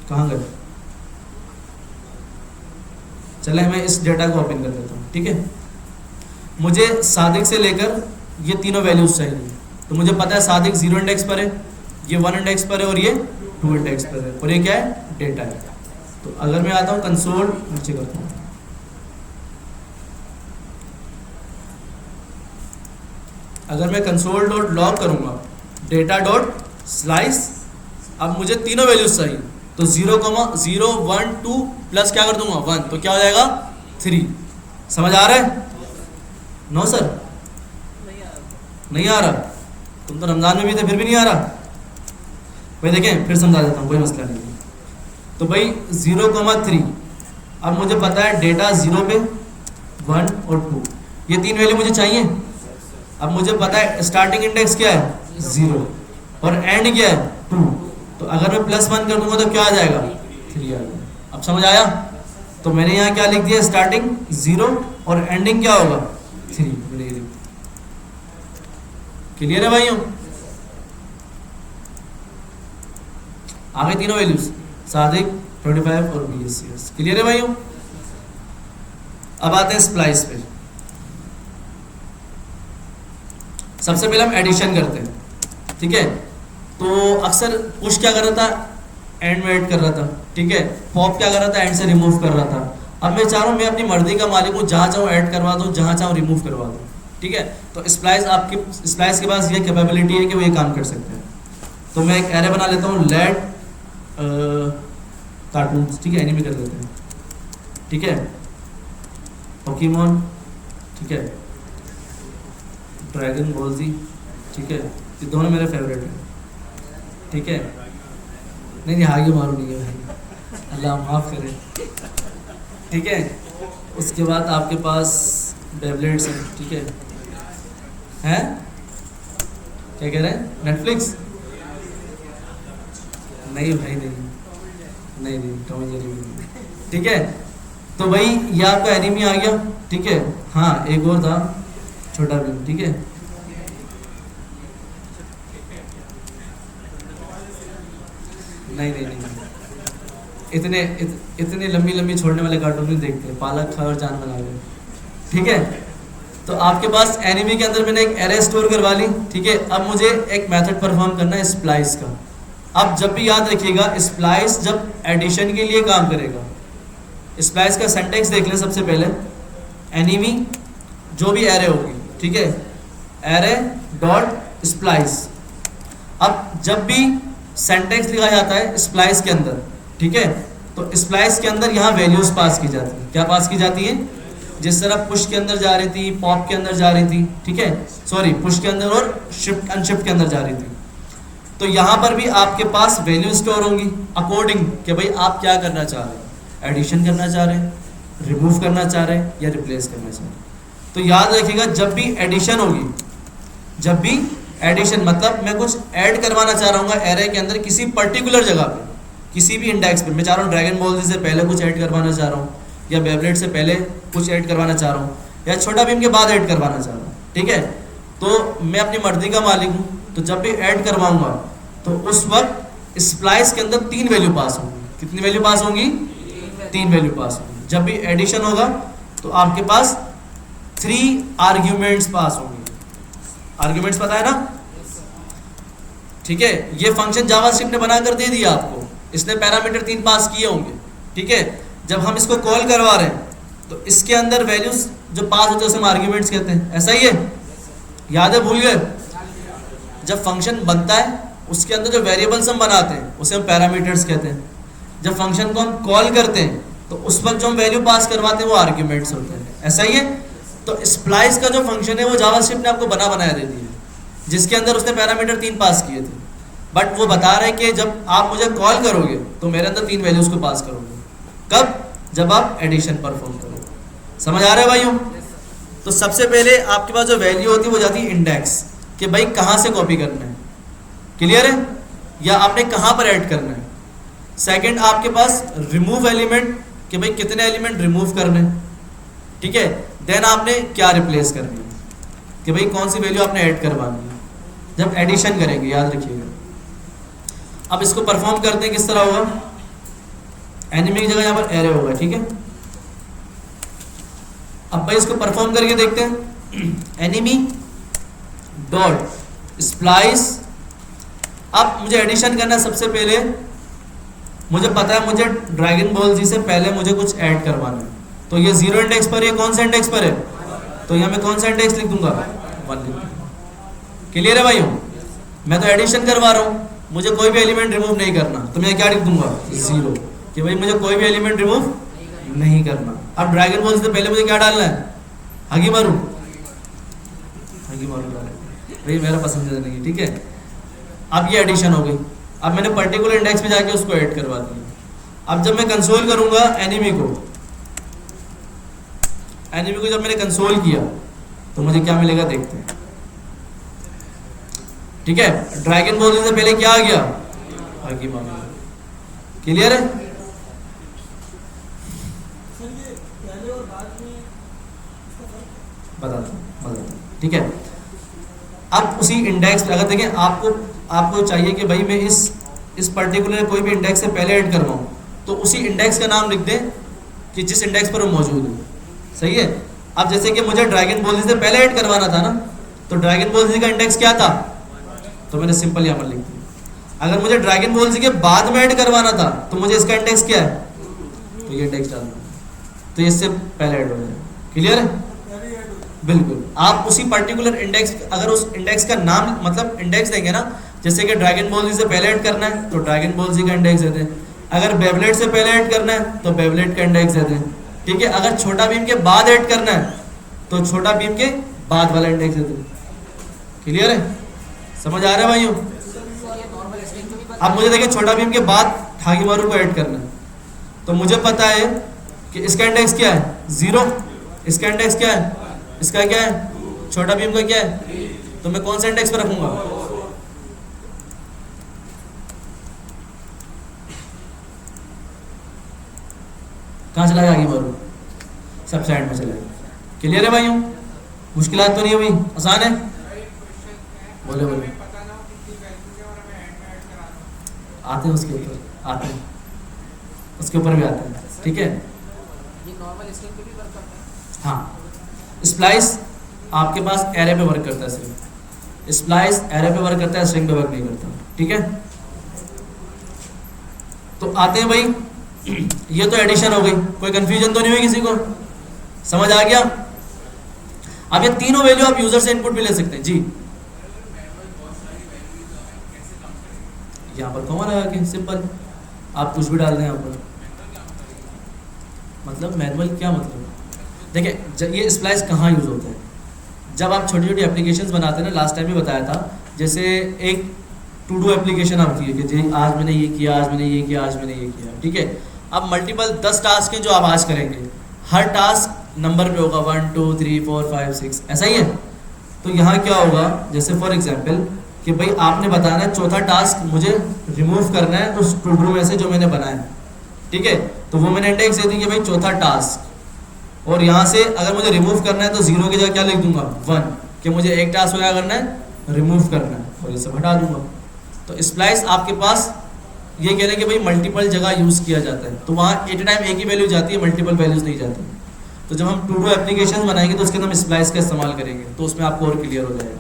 Speaker 1: कहाँ गए? चले मैं इस डेटा को ओपन कर देता हूँ, ठीक है। मुझे सादिक से लेकर ये तीनों वैल्यूज चाहिए, तो मुझे पता है सादिक 0 इंडेक्स पर है, ये 1 इंडेक्स पर है और ये 2 इंडेक्स पर है, और ये क्या है? डेटा है। तो अगर मैं आता हूँ कंसोल नीचे करता हूँ, अगर मैं कंसोल डॉट लॉग करूँगा डेटा डॉट स्लाइस, अब मुझे तीनों वैल्यूज चाहिए, तो 0, 1, 2 प्लस क्या कर दूंगा 1, तो क्या हो जाएगा 3। समझ आ रहा है? नो सर नहीं आ रहा, तुम तो रमजान में भी थे फिर भी नहीं आ रहा भाई। देखें फिर समझा देता हूँ, कोई मसला नहीं है। तो भाई 0,3, अब मुझे पता है डेटा 0 पे 1 और 2, ये 3 वैल्यू मुझे चाहिए। अब मुझे पता है स्टार्टिंग इंडेक्स क्या है 0 और एंड क्या है 2, तो अगर मैं +1 कर दूंगा तो क्या आ जाएगा 3 आ जाएगा। अब समझ आया? तो मैंने यहाँ क्या लिख दिया, स्टार्टिंग 0 और एंडिंग क्या होगा 3, मैंने ये लिख दिया। क्लियर है भाइयों? आगे तीनों वैल्यूज सादिक 25 और BSCS। क्लियर है भाइयों? अब आते हैं स्प्लाइस पे। सबसे पहले हम एडिशन करते हैं, ठीक है। तो अक्सर पुश क्या कर रहा था, एंड में ऐड कर रहा था, ठीक है। पॉप क्या कर रहा था, एंड से रिमूव कर रहा था। अब मैं चाह रहा हूँ मैं अपनी मर्जी का मालिक हूँ, जहाँ चाहूँ ऐड करवा दूँ, जहाँ चाहूँ रिमूव करवा दूँ, ठीक है। तो स्प्लाइस के पास ये कैपेबिलिटी है कि वो ये काम कर सकते हैं। तो मैं एक एरे बना लेता हूँ, लेट कार्टून्स, ठीक है, एनिमे कर देते हैं, ठीक है। पोकेमॉन, ठीक है, ड्रैगन बॉल जी, ठीक है, ये दोनों मेरे फेवरेट हैं, ठीक है। नहीं आगे मारो नहीं है भाई, अल्लाह माफ़ करे, ठीक है। उसके बाद आपके पास बेब्लेड्स हैं, ठीक है। हैं क्या कह रहे हैं, नेटफ्लिक्स? नहीं भाई नहीं टॉम एंड जेरी, ठीक है। तो भाई ये आपका एनिमी आ गया, ठीक है। हाँ एक और था छोटा भीम, ठीक है। नहीं इतने लंबी छोड़ने वाले कार्टून नहीं देखते, पालक खा और जान बना गए, ठीक है। तो आपके पास एनिमी के अंदर मैंने एक एरे स्टोर करवा ली, ठीक है। अब मुझे एक मेथड परफॉर्म करना है स्प्लाइस का। अब जब भी याद रखिएगा, स्प्लाइस जब एडिशन के लिए काम करेगा, स्प्लाइस का सिंटैक्स देख लें सबसे पहले। एनिमी जो भी एरे होगी, ठीक है, एरे डॉट स्प्लाइस। अब जब भी सिंटैक्स लिखा जाता है स्प्लाइस के अंदर, ठीक है, तो स्प्लाइस के अंदर यहाँ वैल्यूज पास की जाती है। क्या पास की जाती है? जिस तरह पुश के अंदर जा रही थी, पॉप के अंदर जा रही थी, ठीक है, सॉरी पुश के अंदर और शिफ्ट अनशिफ्ट के अंदर जा रही थी। तो यहाँ पर भी आपके पास वैल्यू स्टोर होंगी अकॉर्डिंग कि भाई आप क्या करना चाह रहे हैं, एडिशन करना चाह रहे हैं, रिमूव करना चाह रहे हैं या रिप्लेस करना चाह रहे हैं। तो याद रखिएगा जब भी एडिशन होगी, जब भी एडिशन मतलब मैं कुछ ऐड करवाना चाह रहा हूँ एरे के अंदर किसी पर्टिकुलर जगह पे, किसी भी इंडेक्स पे, मैं चाह रहा हूँ ड्रैगन बॉल से पहले कुछ ऐड करवाना चाह रहा हूँ, या बेब्लेड से पहले कुछ ऐड करवाना चाह रहा हूँ, या छोटा भीम के बाद ऐड करवाना चाह रहा हूँ, ठीक है, तो मैं अपनी मर्जी का मालिक हूँ। तो जब भी ऐड करवाऊंगा तो उस वक्त स्प्लाइस के अंदर 3 वैल्यू पास होंगी। कितनी वैल्यू पास होंगी? 3 वैल्यू पास होंगी। जब भी एडिशन होगा तो आपके पास 3 आर्ग्यूमेंट्स पास होंगे। आर्ग्यूमेंट्स पता है ना? ठीक है, ये फंक्शन जावास्क्रिप्ट ने बना कर दे दिया आपको, इसने पैरामीटर 3 पास किए होंगे, ठीक है। जब हम इसको कॉल करवा रहे हैं तो इसके अंदर वैल्यूज जो पास होते हैं उसे हम आर्ग्यूमेंट्स कहते हैं। ऐसा ही है? याद है? भूल गए? जब फंक्शन बनता है उसके अंदर जो वेरिएबल्स हम बनाते हैं उसे हम पैरामीटर्स कहते हैं। जब फंक्शन को हम कॉल करते हैं तो उस वक्त जो हम वैल्यू पास करवाते हैं वो आर्ग्यूमेंट्स होते हैं। ऐसा ही है? तो स्प्लाइस का जो फंक्शन है वो जावास्क्रिप्ट ने आपको बनाया दे दिया, जिसके अंदर उसने पैरामीटर 3 पास किए थे। बट वो बता रहे हैं कि जब आप मुझे कॉल करोगे तो मेरे अंदर 3 वैल्यूज को पास करोगे। कब? जब आप एडिशन परफॉर्म करोगे। समझ आ रहा है भाइयों? तो सबसे पहले आपके पास जो वैल्यू होती है वो जाती है इंडेक्स, कि भाई कहाँ से कॉपी करना है, क्लियर है, या आपने कहाँ पर ऐड करना है। सेकंड आपके पास रिमूव एलिमेंट, कि भाई कितने एलिमेंट रिमूव करने, ठीक है। देन आपने क्या रिप्लेस करनी है, कि भाई कौन सी वैल्यू आपने ऐड करवानी है जब एडिशन करेंगे, याद रखिएगा। अब इसको परफॉर्म करते हैं किस तरह होगा। एनिमी की जगह यहाँ पर एरे होगा, ठीक है। अब भाई इसको परफॉर्म करके देखते हैं। Enemy dot splice. अब मुझे एडिशन करना है। सबसे पहले मुझे पता है मुझे ड्रैगन बॉल जी से पहले मुझे कुछ ऐड करवाना है, तो ये 0 इंडेक्स पर है, कौन सा इंडेक्स पर है, तो यहाँ मैं कौन सा इंडेक्स लिख दूंगा, 1 लिख दूंगा। क्लियर है भाइयों? मैं तो एडिशन करवा रहा हूँ, मुझे कोई भी एलिमेंट रिमूव नहीं करना, तो मैं क्या लिख दूंगा, 0, कि भाई मुझे कोई भी एलिमेंट रिमूव नहीं करना। अब ड्रैगन बॉल से पहले मुझे क्या डालना है, हगी मारू, हगी मारू डालना भाई, मेरा पसंदीदा नहीं है, ठीक है। अब ये एडिशन हो गई। अब मैंने पर्टिकुलर इंडेक्स पे जाके उसको ऐड करवा दिया। अब जब मैं कंसोल करूंगा एनिमी को जब मैंने कंसोल किया तो मुझे क्या मिलेगा देखते हैं, ठीक है। ड्रैगन बॉल से पहले क्या आ गया, हगी मारू। क्लियर है? बताता हूँ, ठीक है। अब उसी इंडेक्स पे अगर देखें, आपको चाहिए कि भाई मैं इस पर्टिकुलर कोई भी इंडेक्स से पहले ऐड करवाऊँ, तो उसी इंडेक्स का नाम लिख दें कि जिस इंडेक्स पर वो मौजूद है, सही है। अब जैसे कि मुझे ड्रैगन बॉल से पहले ऐड करवाना था ना, तो ड्रैगन बॉल का इंडेक्स क्या था, तो मैंने सिंपल यहाँ पर लिख दिया। अगर मुझे ड्रैगन बॉल के बाद में ऐड करवाना था तो मुझे इसका इंडेक्स क्या है, तो ये इंडेक्स डालना, तो इससे पहले ऐड हो जाएगा। क्लियर है? बिल्कुल। आप उसी पर्टिकुलर इंडेक्स, अगर उस इंडेक्स का नाम मतलब इंडेक्स देंगे ना, जैसे कि ड्रैगन बॉल से पहले ऐड करना है तो ड्रैगन बॉल का इंडेक्स देते हैं, अगर बेब्लेड से पहले ऐड करना है तो बेब्लेड का इंडेक्स देते हैं, ठीक है। अगर छोटा भीम के बाद ऐड करना है तो छोटा भीम के बाद वाला इंडेक्स देते हैं। क्लियर है? समझ आ रहा है भाइयों? अब मुझे देखिए छोटा भीम के बाद ठागी मारू को ऐड करना है, तो मुझे पता है कि इसका इंडेक्स क्या है, 0, इसका इंडेक्स क्या है, इसका क्या है, छोटा भीम का क्या है, तो मैं कौन सा इंडेक्स पर रखूंगा, कहाँ चला गया, आगे मारू, सब साइड में चला गया। क्लियर है भाइयों? मुश्किलात तो नहीं हुई, आसान है? बोले बोले आते हैं उसके ऊपर, आते हैं उसके ऊपर भी आते हैं, ठीक है।
Speaker 2: ये नॉर्मल स्ट्रिंग पे भी वर्क करता है?
Speaker 1: हाँ, स्प्लाइस आपके पास एरे पे वर्क करता है, सिर्फ स्प्लाइस एरे पे वर्क करता है, स्ट्रिंग पे वर्क नहीं करता, ठीक है। तो आते हैं भाई, ये तो एडिशन हो गई, कोई कंफ्यूजन तो नहीं हुई किसी को, समझ आ गया? अब ये तीनों वैल्यू आप यूजर से इनपुट भी ले सकते हैं जी। यहाँ पर कॉमा लगा के सिंपल आप कुछ भी डाल दें यहाँ पर, मतलब मैनुअल क्या मतलब? देखिए ये स्प्लाइस कहाँ यूज़ होता है, जब आप छोटी छोटी एप्लीकेशंस बनाते हैं ना, लास्ट टाइम भी बताया था, जैसे एक टू डू एप्लीकेशन आती है कि जी आज मैंने ये किया, आज मैंने ये किया, आज मैंने ये किया, ठीक है। अब मल्टीपल 10 टास्क हैं जो आप आज करेंगे, हर टास्क नंबर पे होगा 1 2 3 4 5 6, ऐसा ही है। तो यहाँ क्या होगा, जैसे फॉर एग्जांपल कि भाई आपने बताना है चौथा टास्क मुझे रिमूव करना है उस टू डू में से जो मैंने बनाया है, ठीक है। तो वो मैंने इंडेक्स दे दी कि भाई चौथा टास्क, और यहाँ से अगर मुझे रिमूव करना है तो 0 की जगह क्या लिख दूंगा 1, कि मुझे एक टास्क क्या करना है, रिमूव करना है, और इसे हटा दूंगा। तो स्प्लाइस आपके पास ये कह रहे हैं कि भाई मल्टीपल जगह यूज़ किया जाता है, तो वहाँ एट ए टाइम एक ही वैल्यू जाती है, मल्टीपल वैल्यूज नहीं जाती। तो जब हम टू डू एप्लीकेशन बनाएंगे तो उसके अंदर हम स्प्लाइस का इस्तेमाल करेंगे, तो उसमें आपको और क्लियर हो जाएगा।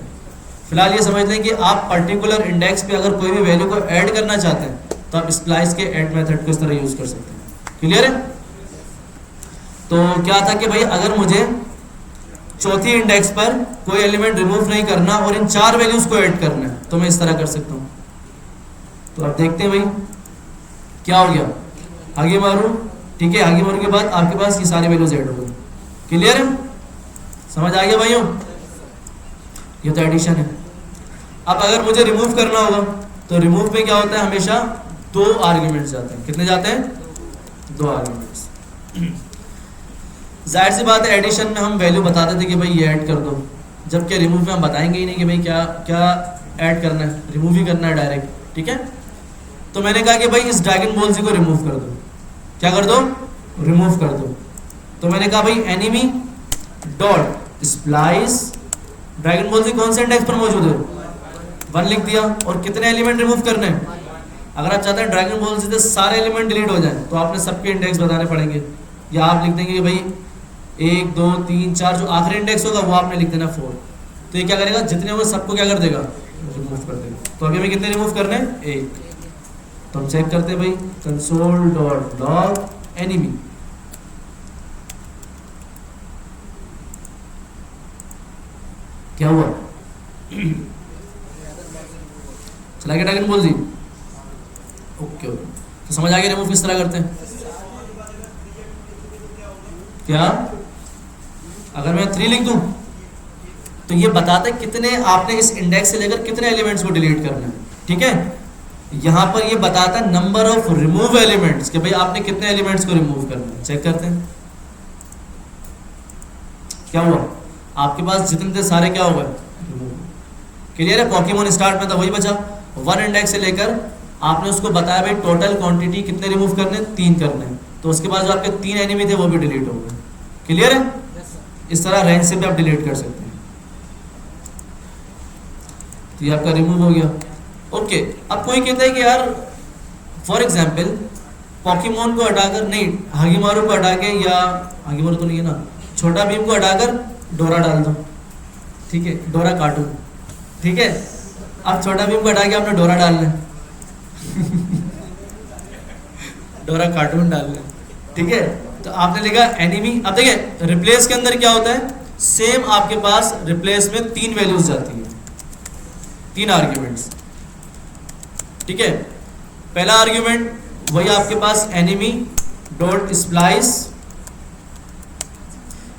Speaker 1: फिलहाल ये समझ लें कि आप पर्टिकुलर इंडेक्स पे अगर कोई भी वैल्यू को ऐड करना चाहते हैं तो आप स्प्लाइस के ऐड मेथड को इस तरह यूज़ कर सकते हैं। क्लियर है? तो क्या था कि भाई अगर मुझे चौथी इंडेक्स पर कोई एलिमेंट रिमूव नहीं करना और इन 4 वैल्यूज को ऐड करना है तो मैं इस तरह कर सकता हूँ। तो आप देखते हैं भाई क्या हो गया, आगे मारूं, ठीक है, आगे मारूं के बाद आपके पास ये सारी वैल्यूज ऐड हो गई। क्लियर है? समझ आ गया भाइयों? ये तो एडिशन है। अब अगर मुझे रिमूव करना होगा तो रिमूव में क्या होता है, हमेशा 2 आर्ग्यूमेंट्स जाते हैं। कितने जाते हैं? 2 आर्ग्यूमेंट्स। जाहिर सी बात है एडिशन में हम वैल्यू बताते थे कि भाई ये ऐड कर दो, जबकि रिमूव में हम बताएंगे ही नहीं कि भाई क्या क्या ऐड करना है, रिमूव ही करना है डायरेक्ट, ठीक है। तो मैंने कहा कि भाई इस ड्रैगन बॉल जी को रिमूव कर दो। क्या कर दो? रिमूव कर दो। तो मैंने कहा भाई enemy dot splice Dragon Ball Z कौन से इंडेक्स पर मौजूद है, 1 लिख दिया। और कितने एलिमेंट रिमूव करने हैं? अगर आप चाहते हैं ड्रैगन बॉल जी से सारे एलिमेंट डिलीट हो जाएं तो आपने सबके इंडेक्स बताने पड़ेंगे, या आप लिख देंगे कि भाई 1 2 3 4 जो आखिरी इंडेक्स होगा वो आपने लिख देना 4। तो ये क्या करेगा, जितने होंगे सबको क्या कर देगा, रिमूव कर देगा। तो अभी हमें कितने रिमूव करने हैं? 1। तो हम चेक करते हैं भाई कंसोल डॉट लॉग एनिमी, क्या हुआ, चला गया ड्रैगन बॉल जी। ओके ओके, तो समझ आ गया रिमूव किस तरह करते हैं। क्या अगर मैं 3 लिख दूं तो ये बताता है कितने आपने इस इंडेक्स से लेकर कितने एलिमेंट्स को डिलीट करना है, ठीक है। यहां पर ये बताता है नंबर ऑफ रिमूव एलिमेंट्स, कि भाई आपने कितने एलिमेंट्स को रिमूव करना है। चेक करते हैं क्या हुआ, आपके पास जितने थे सारे क्या हो गए, रिमूव। क्लियर है? पॉकीमोन स्टार्ट में था वही बचा, 1 इंडेक्स से लेकर आपने उसको बताया भाई टोटल क्वांटिटी कितने रिमूव करने, 3 करने हैं। तो उसके बाद जो आपके 3 एनिमी थे वो भी डिलीट हो गए। क्लियर है? इस तरह रेंज से भी आप डिलीट कर सकते हैं। तो ये आपका रिमूव हो गया। ओके, अब कोई कहता है कि यार फॉर एग्जांपल पॉकीमोन को हटाकर, नहीं हागीमारू को हटा के, या हागीमारू तो नहीं है ना, छोटा भीम को हटाकर डोरा डाल दो, ठीक है, डोरा कार्टून, ठीक है। अब छोटा भीम को हटा के आपने डोरा डालना है डोरा कार्टून डालना है, ठीक है। तो आपने लिखा एनिमी। अब देखिए रिप्लेस के अंदर क्या होता है, सेम आपके पास रिप्लेस में 3 वैल्यूज जाती है, 3 आर्ग्यूमेंट्स, ठीक है। पहला आर्ग्यूमेंट वही आपके पास एनिमी डॉट स्प्लाइस,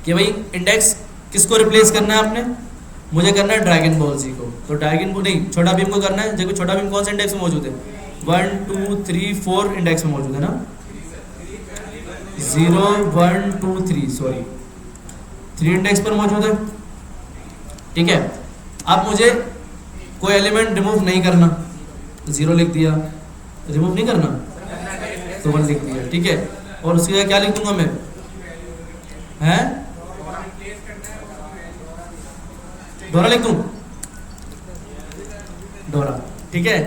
Speaker 1: कि भाई इंडेक्स किसको रिप्लेस करना है आपने, मुझे करना है ड्रैगन बॉल जी को। तो ड्रैगन बॉल नहीं, छोटा भीम को करना है। देखो छोटा भीम कौन से इंडेक्स में मौजूद है, 1 2 3 4 इंडेक्स में मौजूद है ना, 0 1 2 3 सॉरी 3 इंडेक्स पर मौजूद है, ठीक है। अब मुझे कोई एलिमेंट रिमूव नहीं करना, 0 लिख दिया। रिमूव नहीं करना तो 1 लिख दिया, ठीक है। और उसकी जगह क्या लिख दूंगा मैं, हैं डोरा लिख दूं, डोरा, ठीक है।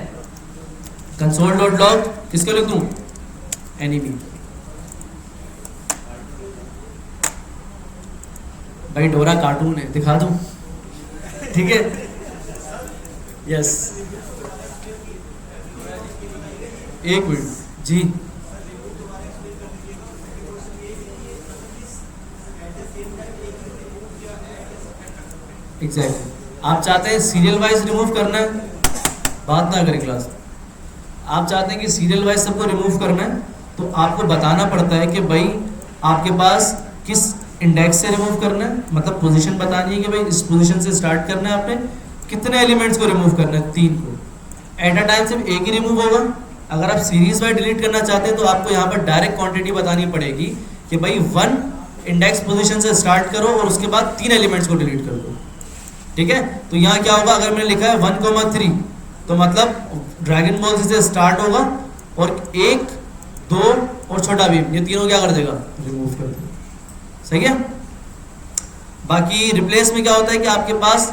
Speaker 1: कंसोल डॉट लॉग किसको लिख दूं, एनिमी। भाई डोरा कार्टून है, दिखा दूं, ठीक है, यस। एक मिनट जी, एग्जैक्टली आप चाहते हैं सीरियल वाइज रिमूव करना है, बात ना करें क्लास। आप चाहते हैं कि सीरियल वाइज सबको रिमूव करना है, तो आपको बताना पड़ता है कि भाई आपके पास किस इंडेक्स से रिमूव करना है, मतलब पोजीशन बतानी है कि भाई इस पोजीशन से स्टार्ट करना है आपने, कितने एलिमेंट्स को रिमूव करना है, 3 को। एट अ टाइम सिर्फ एक ही रिमूव होगा। अगर आप सीरीज वाइज डिलीट करना चाहते हैं तो आपको यहाँ पर डायरेक्ट क्वांटिटी बतानी पड़ेगी कि भाई 1 इंडेक्स पोजीशन से स्टार्ट करो और उसके बाद 3 एलिमेंट्स को डिलीट कर दो, ठीक है। तो यहाँ क्या होगा, अगर मैंने लिखा है 1,3 तो मतलब ड्रैगन बॉल से स्टार्ट होगा और 1, 2 और छोटा भीम, ये तीनों क्या कर देगा, रिमूव कर देगा। सही है। बाकी रिप्लेस में क्या होता है कि आपके पास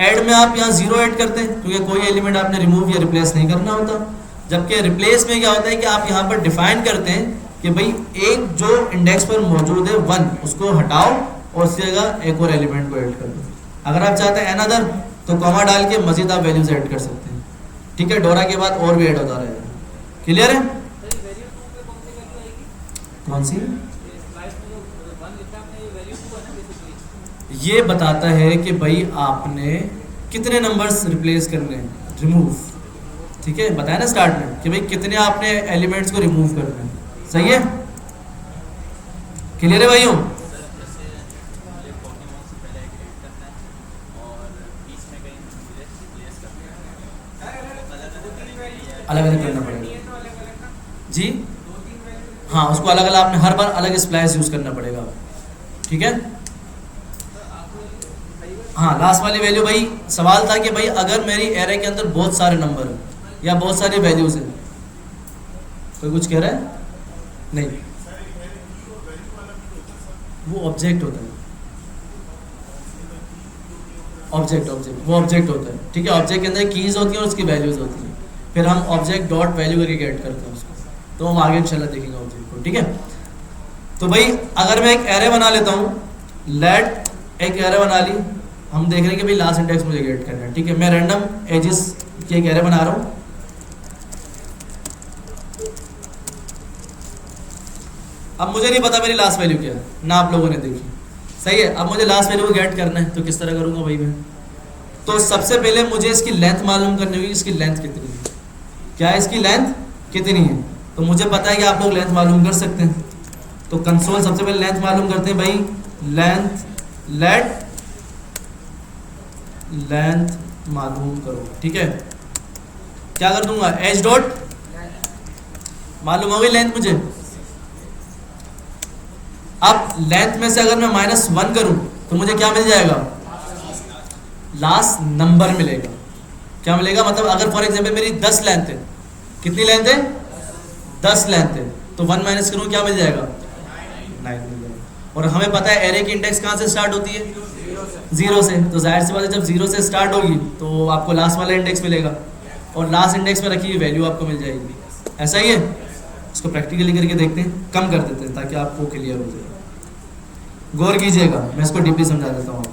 Speaker 1: ऐड में आप यहाँ 0 ऐड करते हैं क्योंकि कोई एलिमेंट आपने रिमूव या रिप्लेस नहीं करना होता। जबकि रिप्लेस में क्या होता है कि आप यहाँ पर डिफाइन करते हैं कि भाई एक जो इंडेक्स पर मौजूद है 1 उसको हटाओ और उसकी जगह एक और एलिमेंट को ऐड कर दो। अगर आप चाहते हैं अनदर तो कॉमा डाल के मजीद आप वैल्यूज ऐड कर सकते हैं, ठीक है। डोरा के बाद और भी ऐड होता रहेगा। क्लियर है। कौन सी, ये बताता है कि भाई आपने कितने नंबर्स रिप्लेस करने हैं, रिमूव, ठीक है। बताया ना स्टार्ट में कि भाई कितने आपने एलिमेंट्स को रिमूव करना है। सही है। क्लियर है भाइयों। अलग अलग करना पड़ेगा जी। हाँ, उसको अलग अलग आपने हर बार अलग स्प्लाइस यूज करना पड़ेगा, ठीक है। हाँ, लास्ट वाली वैल्यू, भाई सवाल था कि भाई अगर मेरी एरे के अंदर बहुत सारे नंबर हैं या बहुत सारी वैल्यूज हैं, कोई कुछ कह रहा है, नहीं, वो ऑब्जेक्ट होता है, ऑब्जेक्ट वो ऑब्जेक्ट होता है, ठीक है। ऑब्जेक्ट के अंदर कीज होती हैं और उसकी वैल्यूज होती हैं, फिर हम ऑब्जेक्ट डॉट वैल्यू करके गेट करते हैं उसको, तो हम आगे इंशाल्लाह देखेंगे ऑब्जेक्ट को, ठीक है। तो भाई अगर मैं एक एरे बना लेता हूँ, लेट एक एरे बना ली, हम देख रहे हैं कि भाई लास्ट इंडेक्स मुझे गेट करना है, ठीक है। मैं रैंडम एजेस की एक एरे बना रहा हूँ। अब मुझे नहीं पता मेरी लास्ट वैल्यू क्या है, ना आप लोगों ने देखी, सही है। अब मुझे लास्ट वैल्यू को गेट करना है, तो किस तरह करूंगा भाई मैं, तो सबसे पहले मुझे इसकी लेंथ मालूम करनी होगी, इसकी लेंथ कितनी है, क्या है इसकी लेंथ कितनी है। तो मुझे पता है कि आप लोग लेंथ मालूम कर सकते हैं, तो कंसोल सबसे पहले लेंथ मालूम करते हैं भाई, लेंथ लेट लेंथ मालूम करो, ठीक है। क्या कर दूंगा, एच डॉट, मालूम हो गई लेंथ मुझे। अब लेंथ में से अगर मैं -1 करूं तो मुझे क्या मिल जाएगा, लास्ट नंबर मिलेगा। क्या मिलेगा, मतलब अगर फॉर एग्जांपल मेरी 10 लेंथ है, कितनी लेंथ है, 10 लेंथ है, तो 1 माइनस करूं क्या मिल जाएगा, 9 मिल जाएगा। और हमें पता है एरे की इंडेक्स कहाँ से स्टार्ट होती है, 0 से, तो जाहिर सी बात है जब 0 से स्टार्ट होगी तो आपको लास्ट वाला इंडेक्स मिलेगा और लास्ट इंडेक्स में रखी हुई वैल्यू आपको मिल जाएगी। ऐसा ही है। इसको प्रैक्टिकली करके देखते हैं, कम कर देते हैं ताकि आपको क्लियर हो जाए। गौर कीजिएगा, मैं इसको डीपली समझा देता हूँ आपको।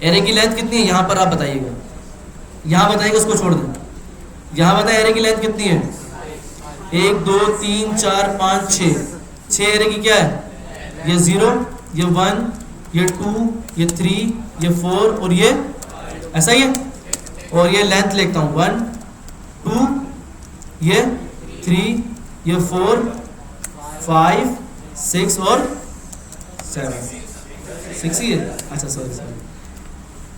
Speaker 1: एरे की लेंथ कितनी है यहाँ पर आप बताइएगा, यहाँ बताइएगा, उसको छोड़ दें। यहाँ बताए एरे की लेंथ कितनी है, 1 2 3 4 5 6 एरे की क्या है, ये 0, ये 1, ये 2, ये 3, ये 4 और ये, ऐसा ही है। और ये लेंथ लिखता हूँ 1 2, ये 3, ये 4 5 6 और 7, 6 ही है, अच्छा सॉरी,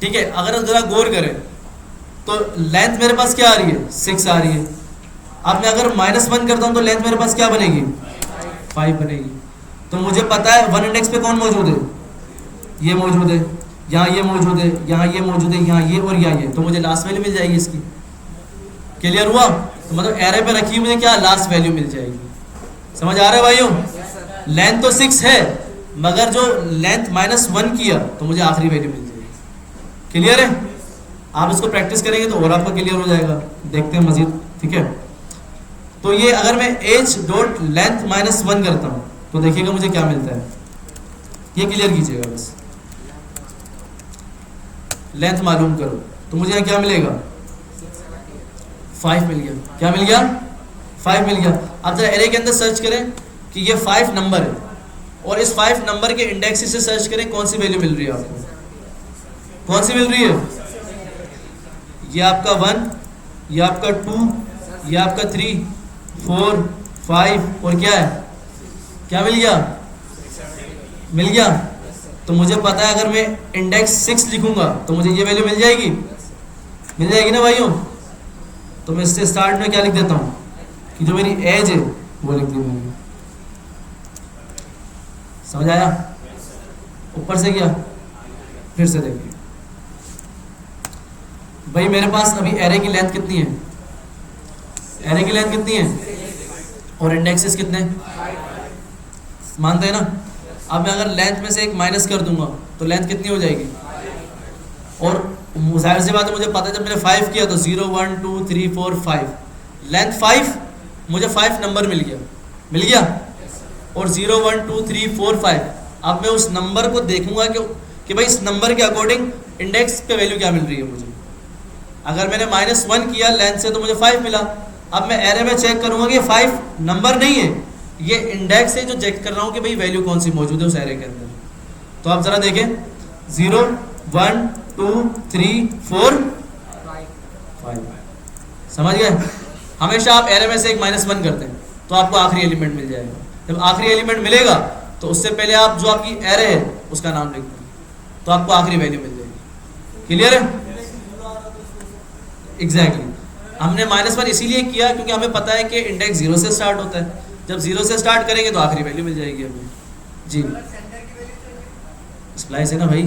Speaker 1: ठीक है। अगर जरा गौर करें तो लेंथ मेरे पास क्या आ रही है, 6 आ रही है। अब मैं अगर -1 करता हूँ तो लेंथ मेरे पास क्या बनेगी, 5 बनेगी। तो मुझे पता है 1 इंडेक्स पे कौन मौजूद है, ये मौजूद है, यहाँ ये मौजूद है, यहाँ ये मौजूद है, यहाँ ये और यहाँ ये, तो मुझे लास्ट वैल्यू मिल जाएगी इसकी। क्लियर हुआ। तो मतलब एरे पे रखी मुझे क्या, लास्ट वैल्यू मिल जाएगी। समझ आ रहा है भाइयों। लेंथ तो 6 है मगर जो लेंथ -1 किया तो मुझे आखिरी वैल्यू मिल जाएगी। क्लियर है। आप इसको प्रैक्टिस करेंगे तो और आपका क्लियर हो जाएगा। देखते हैं मजीद, ठीक है। तो ये अगर मैं एज डॉट लेंथ -1 करता हूँ तो देखिएगा मुझे क्या मिलता है, ये क्लियर कीजिएगा बस। लेंथ मालूम करो तो मुझे यहाँ क्या मिलेगा, 5 मिल गया। क्या मिल गया, 5 मिल गया। अब जरा एरे के अंदर सर्च करें कि ये 5 नंबर है और इस 5 नंबर के इंडेक्स से सर्च करें कौन सी वैल्यू मिल रही है आपको, कौन सी मिल रही है। ये आपका 1, ये आपका 2, ये आपका 3, 4, 5 और क्या है, क्या मिल गया, मिल गया। तो मुझे पता है अगर मैं इंडेक्स 6 लिखूंगा तो मुझे ये वैल्यू मिल जाएगी, मिल जाएगी ना भाइयों। तो मैं इससे स्टार्ट में क्या लिख देता हूँ कि जो मेरी एज है वो लिख दी मैंने। समझ आया? ऊपर से क्या, फिर से देखिए भाई मेरे पास अभी एरे की लेंथ कितनी है, एरे की लेंथ कितनी है और इंडेक्सेस कितने, मानते हैं ना। अब मैं अगर लेंथ में से एक माइनस कर दूंगा तो लेंथ कितनी हो जाएगी, और जाहिर सी बात है मुझे पता है जब मैंने 5 किया तो 0 1 2 3 4 5 लेंथ 5, मुझे 5 नंबर मिल गया, मिल गया। और 0 1 2 3 4 5 अब मैं उस नंबर को देखूंगा कि भाई इस नंबर के अकॉर्डिंग इंडेक्स पे वैल्यू क्या मिल रही है मुझे। अगर मैंने -1 किया लेंथ से तो मुझे 5 मिला। अब मैं एरे में चेक करूंगा कि 5 नंबर नहीं है, ये इंडेक्स है जो चेक कर रहा हूँ कि भाई वैल्यू कौन सी मौजूद है उस एरे के अंदर। तो आप जरा देखें 0 1 2 3 4 5, समझ गए। हमेशा आप एरे में से एक -1 करते हैं तो आपको आखिरी एलिमेंट मिल जाएगा। जब आखिरी एलिमेंट मिलेगा तो उससे पहले आप जो आपकी एरे है उसका नाम लिख दें तो आपको आखिरी वैल्यू मिल जाएगी। क्लियर है? एग्जैक्टली हमने -1 इसीलिए किया क्योंकि हमें पता है कि इंडेक्स 0 से स्टार्ट होता है। जब 0 से स्टार्ट करेंगे तो आखिरी वैल्यू मिल जाएगी हमें। जी स्प्लाइस है ना भाई,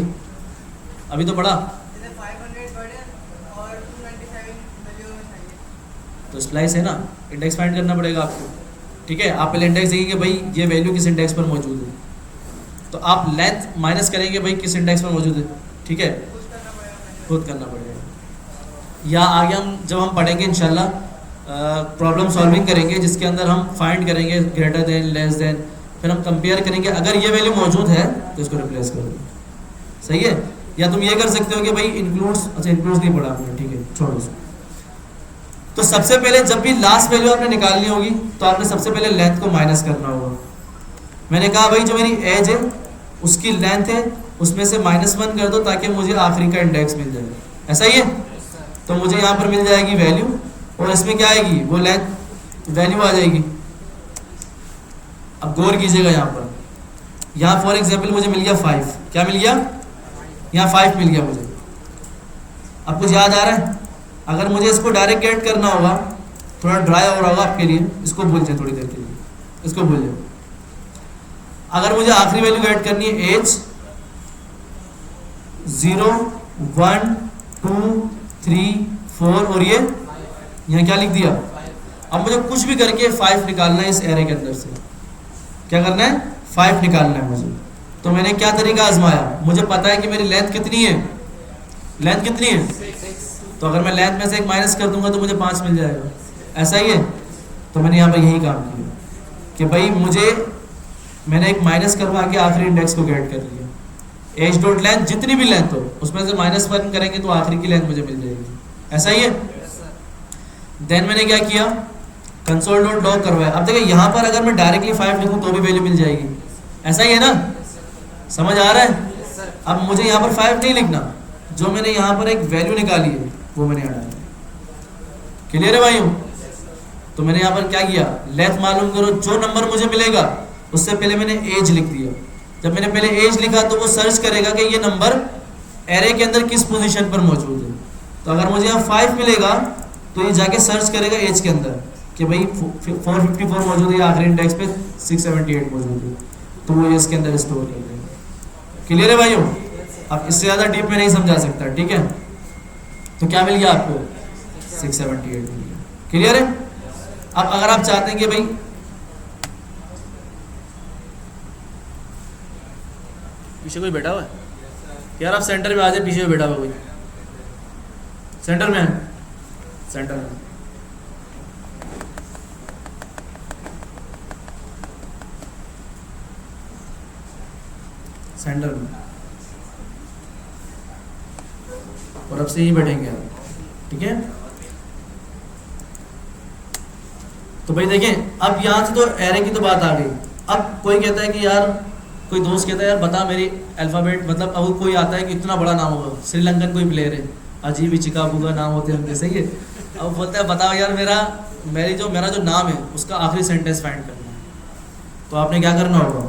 Speaker 1: अभी तो पढ़ा। तो स्प्लाइस है ना, इंडेक्स फाइंड करना पड़ेगा आपको। ठीक है, आप पहले इंडेक्स देखेंगे भाई ये वैल्यू किस इंडेक्स पर मौजूद है, तो आप लेंथ माइनस करेंगे भाई किस इंडेक्स पर मौजूद है। ठीक है, खुद करना पड़ेगा। या आगे जब हम पढ़ेंगे इंशाल्लाह प्रॉब्लम सॉल्विंग करेंगे जिसके अंदर हम फाइंड करेंगे ग्रेटर देन लेस देन, फिर हम कंपेयर करेंगे अगर ये वैल्यू मौजूद है तो इसको रिप्लेस कर दो। सही है? या तुम ये कर सकते हो कि भाई इंक्लूड्स, अच्छा इंक्लूड्स नहीं पढ़ा आपने, ठीक है छोड़ो इसको। तो सबसे पहले जब भी लास्ट वैल्यू आपने निकालनी होगी तो आपने सबसे पहले लेंथ को माइनस करना होगा। मैंने कहा भाई जो मेरी एज है उसकी लेंथ है उसमें से -1 कर दो ताकि मुझे आखिरी का इंडेक्स मिल जाए। ऐसा ही है? तो मुझे यहाँ पर मिल जाएगी वैल्यू और इसमें क्या आएगी, वो लेंथ वैल्यू आ जाएगी। अब गौर कीजिएगा यहाँ पर, यहाँ फॉर एग्जाम्पल मुझे मिल गया 5, क्या मिल गया, यहाँ 5 मिल गया मुझे। अब कुछ याद आ रहा है? अगर मुझे इसको डायरेक्ट गेट करना होगा, थोड़ा ड्राई हो रहा होगा आपके लिए, इसको भूल जाए थोड़ी देर के लिए, इसको भूल जाए। अगर मुझे आखिरी वैल्यू गेट करनी है एज 0 1 2 3 4 और ये यहाँ क्या लिख दिया। अब मुझे कुछ भी करके 5 निकालना है इस एरे के अंदर से। क्या करना है? 5 निकालना है मुझे। तो मैंने क्या तरीका आजमाया, मुझे पता है कि मेरी लेंथ कितनी है, लेंथ कितनी है, तो अगर मैं लेंथ में से एक माइनस कर दूंगा तो मुझे 5 मिल जाएगा। ऐसा ही है? तो मैंने यहाँ पर यही काम किया कि भाई मैंने एक माइनस करवा के आखिरी इंडेक्स को गेट कर लिया। एज डॉट लेंथ जितनी भी लेंथ हो उसमें से -1 करेंगे तो आखिरी की लेंथ मुझे मिल जाएगी। ऐसा ही है? देन मैंने क्या किया, कंसोल डॉट लॉग करवाया। अब देखिए यहाँ पर अगर मैं डायरेक्टली 5 लिखूँ तो भी वैल्यू मिल जाएगी। ऐसा ही है ना? समझ आ रहा है? अब मुझे यहाँ पर 5 नहीं लिखना, जो मैंने यहाँ पर एक वैल्यू निकाली है वो मैंने यहाँ डाला। क्लियर है भाइयों? तो मैंने यहाँ पर क्या किया, लेंथ मालूम करो, जो नंबर मुझे मिलेगा उससे पहले मैंने एज लिख दिया। जब मैंने पहले एज लिखा तो वो सर्च करेगा कि ये नंबर एरे के अंदर किस पोजीशन पर मौजूद है। तो अगर मुझे यहाँ 5 मिलेगा तो ये जाके सर्च करेगा एज के अंदर कि भाई 454 मौजूद है, आखिरी इंडेक्स पे 678 मौजूद है, तो वो ये इसके अंदर स्टोर कर देगा। क्लियर है भाइयों? अब इससे ज़्यादा डीप में नहीं समझा सकता। ठीक है, तो क्या मिल गया आपको, 678 मिल गया। क्लियर है? अब अगर आप चाहते हैं कि भाई पीछे कोई बैठा हुआ है यार, आप सेंटर में आ जाए, पीछे बैठा हुआ कोई सेंटर में है, सेंटर में। सेंटर में और अब से ही बैठेंगे आप। ठीक है, तो भाई देखें अब यहाँ से तो एरे की तो बात आ गई। अब कोई कहता है कि यार, कोई दोस्त कहता है यार बता मेरी अल्फ़ाबेट, मतलब अब कोई आता है कि इतना बड़ा नाम होगा, श्रीलंकन कोई प्लेयर है, अजीब ही चिकाबू का नाम होते हैं उनके, सही है। अब बोलता है बताओ यार मेरा जो नाम है उसका आखिरी सेंटेंस फाइंड करना है। तो आपने क्या करना होगा,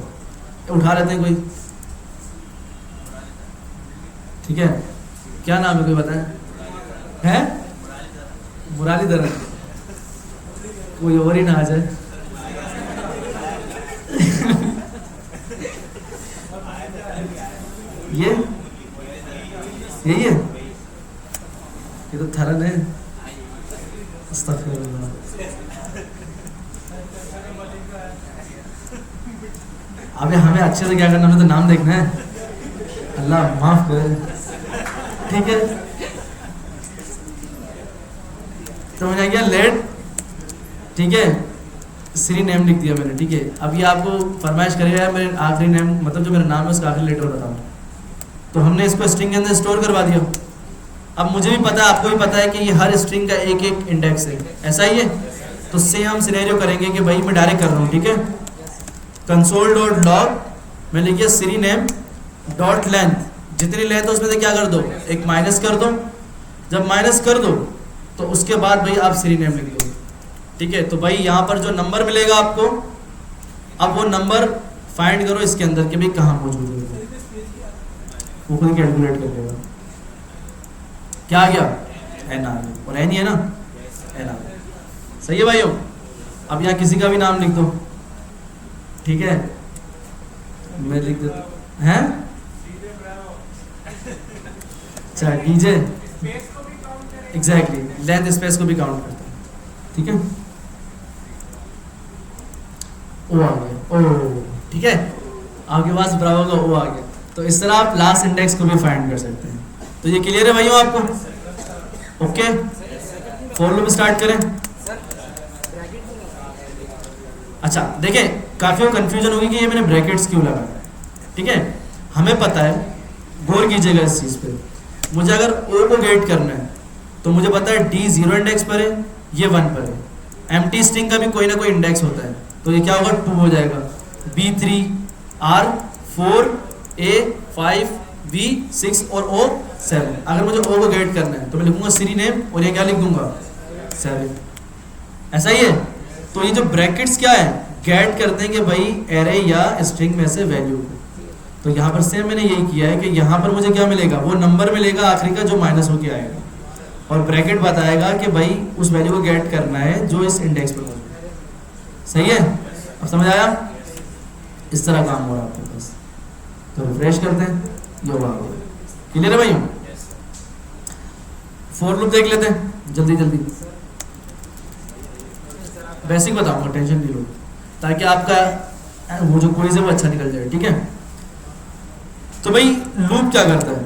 Speaker 1: उठा लेते हैं कोई, ठीक है, क्या नाम है कोई बताए, है मुरालीधरन, कोई और ही ना आ जाए। ये यही है, ये तो थरन है। अस्तगफिरुल्लाह। अबे हमें अच्छे से क्या करना, हमें तो नाम देखना है, अल्लाह माफ करे, ठीक है। तो मैंने क्या लेट, ठीक है, श्री नेम लिख दिया मैंने, ठीक है। अब ये आपको फरमाइश करेगा मेरे आखिरी नेम, मतलब जो मेरा नाम है उसका आखिरी लेटर बताओ। तो हमने इसको स्ट्रिंग के अंदर स्टोर करवा दिया। अब मुझे भी पता है, आपको भी पता है कि ये हर स्ट्रिंग का एक एक इंडेक्स है, ऐसा ही है। तो सेम हम सिनेरियो करेंगे कि भाई मैं डायरेक्ट कर रहा हूँ, ठीक है। कंसोल डॉट लॉग मैं लिखिए श्री नेम डॉट लेंथ, जितनी लेंथ है उसमें से क्या कर दो, एक माइनस कर दो। जब माइनस कर दो तो उसके बाद भाई आप श्री नेम लिख दो, ठीक है। तो भाई यहाँ पर जो नंबर मिलेगा आपको, अब वो नंबर फाइंड करो इसके अंदर कि भाई कहाँ मौजूद है, वो खुद कैलकुलेट कर लेगा। क्या आ गया, एन आ गया, और एन ही है ना, एन आ गया, सही है भाइयों। अब यहाँ किसी का भी नाम लिख दो, ठीक है, मैं लिख देता हूँ, हैं, अच्छा डीजे, एग्जैक्टली, लेंथ स्पेस को भी काउंट करता है, ठीक है। ओ आ गया, ओ, ठीक है, आपके पास ब्रावो का ओ आ गया। तो इस तरह आप लास्ट इंडेक्स को भी फाइंड कर सकते हैं। तो ये क्लियर है भाइयों आपको, ओके। फॉर लूप स्टार्ट करें। अच्छा देखें, काफी कंफ्यूजन होगी कि ये मैंने ब्रैकेट्स क्यों लगाया, ठीक है। हमें पता है, गौर कीजिएगा इस चीज पे, मुझे अगर ओ को गेट करना है तो मुझे पता है डी 0 इंडेक्स पर है, ये 1 पर है। एम्प्टी स्ट्रिंग का भी कोई ना कोई इंडेक्स होता है, तो ये क्या होगा, 2 हो जाएगा, B3 R 4 A 5 B 6 और O 7। अगर मुझे O को गेट करना है तो मैं लिखूंगा श्री नेम, और ये क्या लिख दूंगा, 7, ऐसा ही है। तो ये जो ब्रैकेट्स क्या है, गेट करते हैं कि भाई एरे या स्ट्रिंग में से वैल्यू को। तो यहाँ पर सेम मैंने यही किया है कि यहाँ पर मुझे क्या मिलेगा, वो नंबर मिलेगा आखिरी का जो माइनस होके आएगा, और ब्रैकेट बताएगा कि भाई उस वैल्यू को गेट करना है जो इस इंडेक्स पर मौजूद है, सही है। अब समझ आया, इस तरह काम हो रहा है आपके पास। तो रिफ्रेश करते हैं, ये हुआ, क्लियर है भाई। फॉर लूप देख लेते हैं जल्दी जल्दी, बेसिक बताऊंगा, टेंशन नहीं लो, ताकि आपका वो जो क्विज है वो अच्छा निकल जाए, ठीक है। तो भाई लूप क्या करता है,